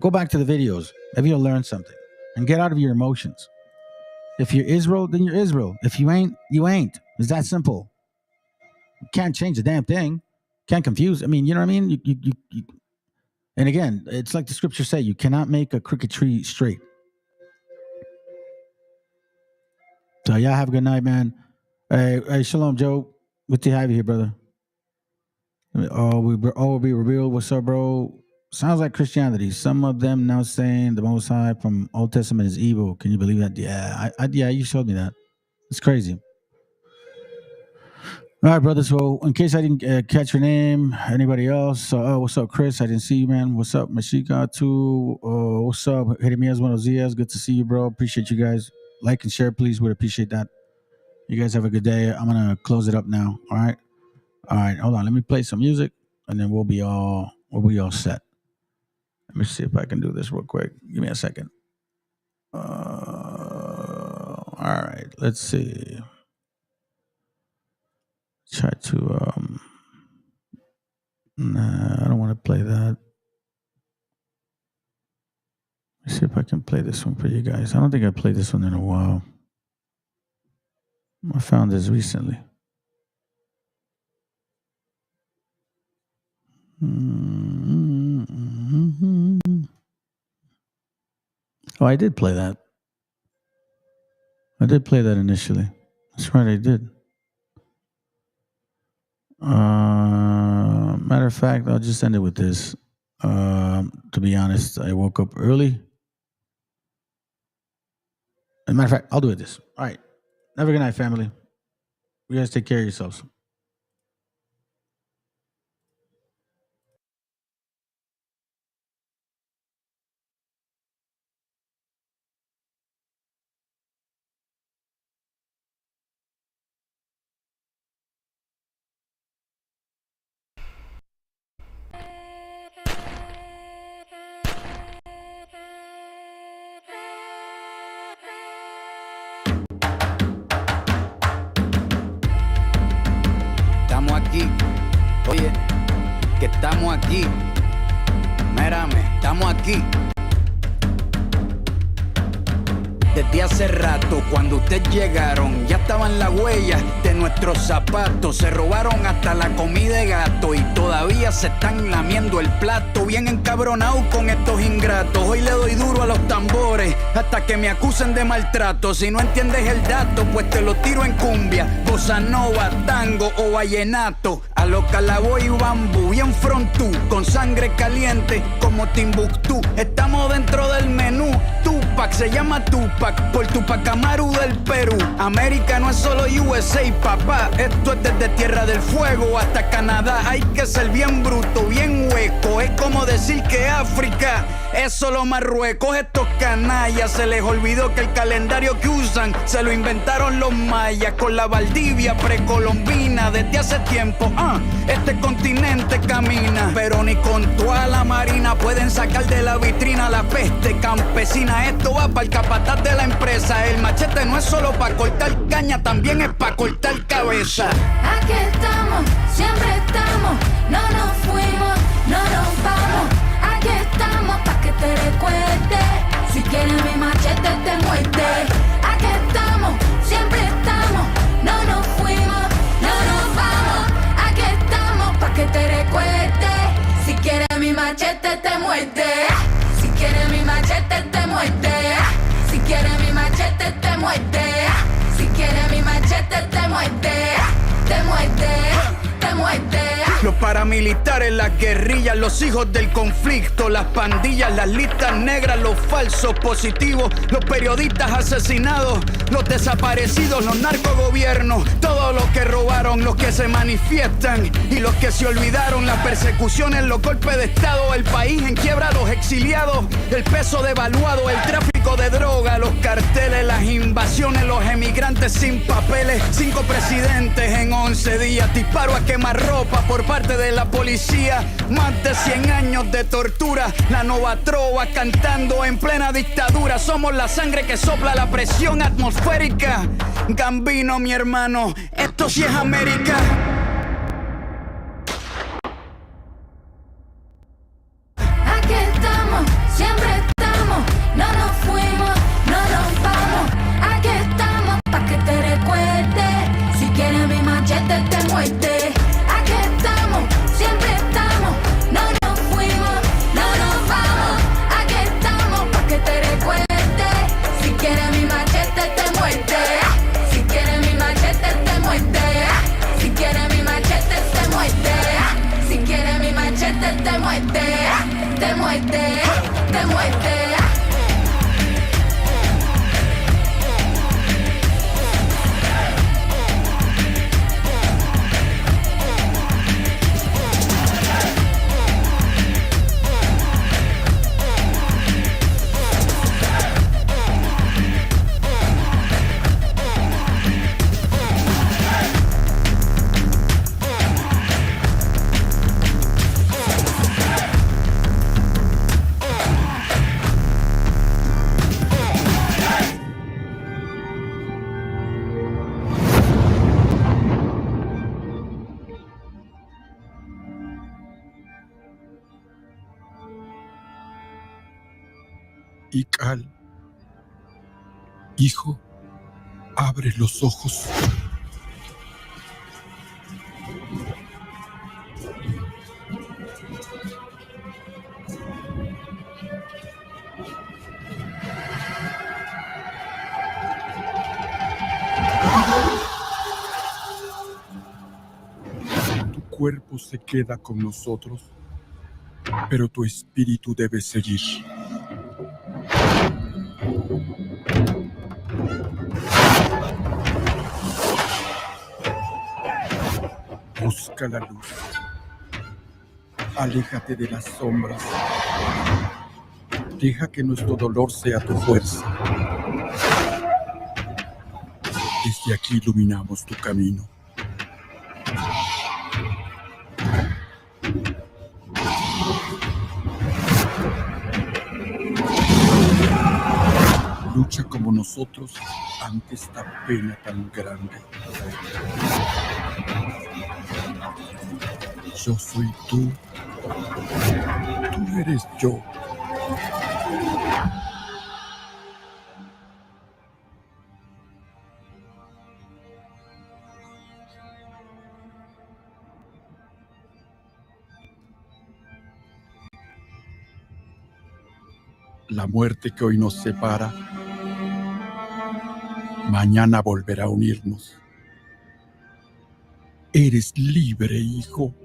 Go back to the videos. Maybe you'll learn something. And get out of your emotions. If you're Israel, then you're Israel. If you ain't, you ain't. It's that simple. You can't change a damn thing. Can't confuse. I mean, you know what I mean? You. And again, it's like the scriptures say, you cannot make a crooked tree straight. So y'all have a good night, man. Hey, shalom, Joe. Good to have you here, brother. Will be revealed. What's up, bro? Sounds like Christianity. Some of them now saying the Most High from Old Testament is evil. Can you believe that? Yeah, yeah, you showed me that. It's crazy. All right, brother. So in case I didn't catch your name, anybody else? What's up, Chris? I didn't see you, man. What's up, MESHIACHA too? What's up, Jeremias? Buenos dias. Good to see you, bro. Appreciate you guys. Like and share, please. Would appreciate that. You guys have a good day. I'm gonna close it up now. All right. Hold on. Let me play some music, and then we'll be all set. Let me see if I can do this real quick. Give me a second. All right. Let's see. Try to. Nah, I don't want to play that. Let's see if I can play this one for you guys. I don't think I played this one in a while. I found this recently. Oh, I did play that. I did play that initially. That's right, I did. Matter of fact, I'll just end it with this. To be honest, I woke up early. As a matter of fact, I'll do it this. All right. Have a good night, family. You guys take care of yourselves. Estamos aquí, oye, que estamos aquí. Mírame, estamos aquí. Desde hace rato, cuando ustedes llegaron, ya estaban las huellas de nuestros zapatos. Se robaron hasta la comida de gato y todavía se están lamiendo el plato. Bien encabronados con estos ingratos. Hoy le doy duro a los tambores hasta que me acusen de maltrato. Si no entiendes el dato, pues te lo tiro en cumbia, bossa nova, tango o vallenato. A lo calaboy y bambú, bien frontú, con sangre caliente como Timbuktu. Estamos dentro del menú. Tupac se llama Tupac por Tupac Amaru del Perú. América no es solo USA, papá. Esto es desde Tierra del Fuego hasta Canadá. Hay que ser bien bruto, bien hueco. Es como decir que África es solo Marruecos. Estos canallas se les olvidó que el calendario que usan se lo inventaron los mayas con la Valdivia precolombina. Desde hace tiempo, este continente camina, pero ni con toda la marina pueden sacar de la vitrina la peste campesina. Esto va para el capataz de la empresa. El machete no es solo para cortar caña, también es para cortar cabeza. Aquí estamos, siempre estamos, no nos fuimos, no nos vamos. Aquí estamos pa' que te recuerde. Si quieres mi machete te muerde. Aquí estamos, siempre estamos, no nos fuimos, no nos vamos. Aquí estamos pa' que te recuerde. Si quieres mi machete te muerde. Si quieres mi machete te muerde. Si quieres mi machete te muerde. Si quieres mi machete te muerde. Te muerde, te muerde. Los paramilitares, las guerrillas, los hijos del conflicto, las pandillas, las listas negras, los falsos positivos, los periodistas asesinados, los desaparecidos, los narcogobiernos, todos los que robaron, los que se manifiestan y los que se olvidaron, las persecuciones, los golpes de estado, el país en quiebra, los exiliados, el peso devaluado, el tráfico de droga, los carteles, las invasiones, los emigrantes sin papeles, 5 presidentes en 11 días, disparo a quemarropa por parte de la policía, más de 100 años de tortura, la nova trova cantando en plena dictadura. Somos la sangre que sopla la presión atmosférica. Gambino, mi hermano, esto sí es América. Aquí estamos, siempre estamos, no nos fuimos, no nos vamos. Aquí estamos pa' que te recuerde. Si quieres mi machete te muerde. Aquí estamos, siempre estamos, no nos fuimos, no nos vamos. Aquí estamos pa' que te recuerde. Si quieres mi machete te muerde. Si quieres mi machete te muerde. Si quieres mi machete te muerde. Si quieres mi machete te muerde. Te muerde, te muerde. Ical, hijo, abre los ojos. Tu cuerpo se queda con nosotros, pero tu espíritu debe seguir. Busca la luz. Aléjate de las sombras. Deja que nuestro dolor sea tu fuerza. Desde aquí iluminamos tu camino. Lucha como nosotros ante esta pena tan grande. Yo soy tú. Tú eres yo. La muerte que hoy nos separa, mañana volverá a unirnos. Eres libre, hijo.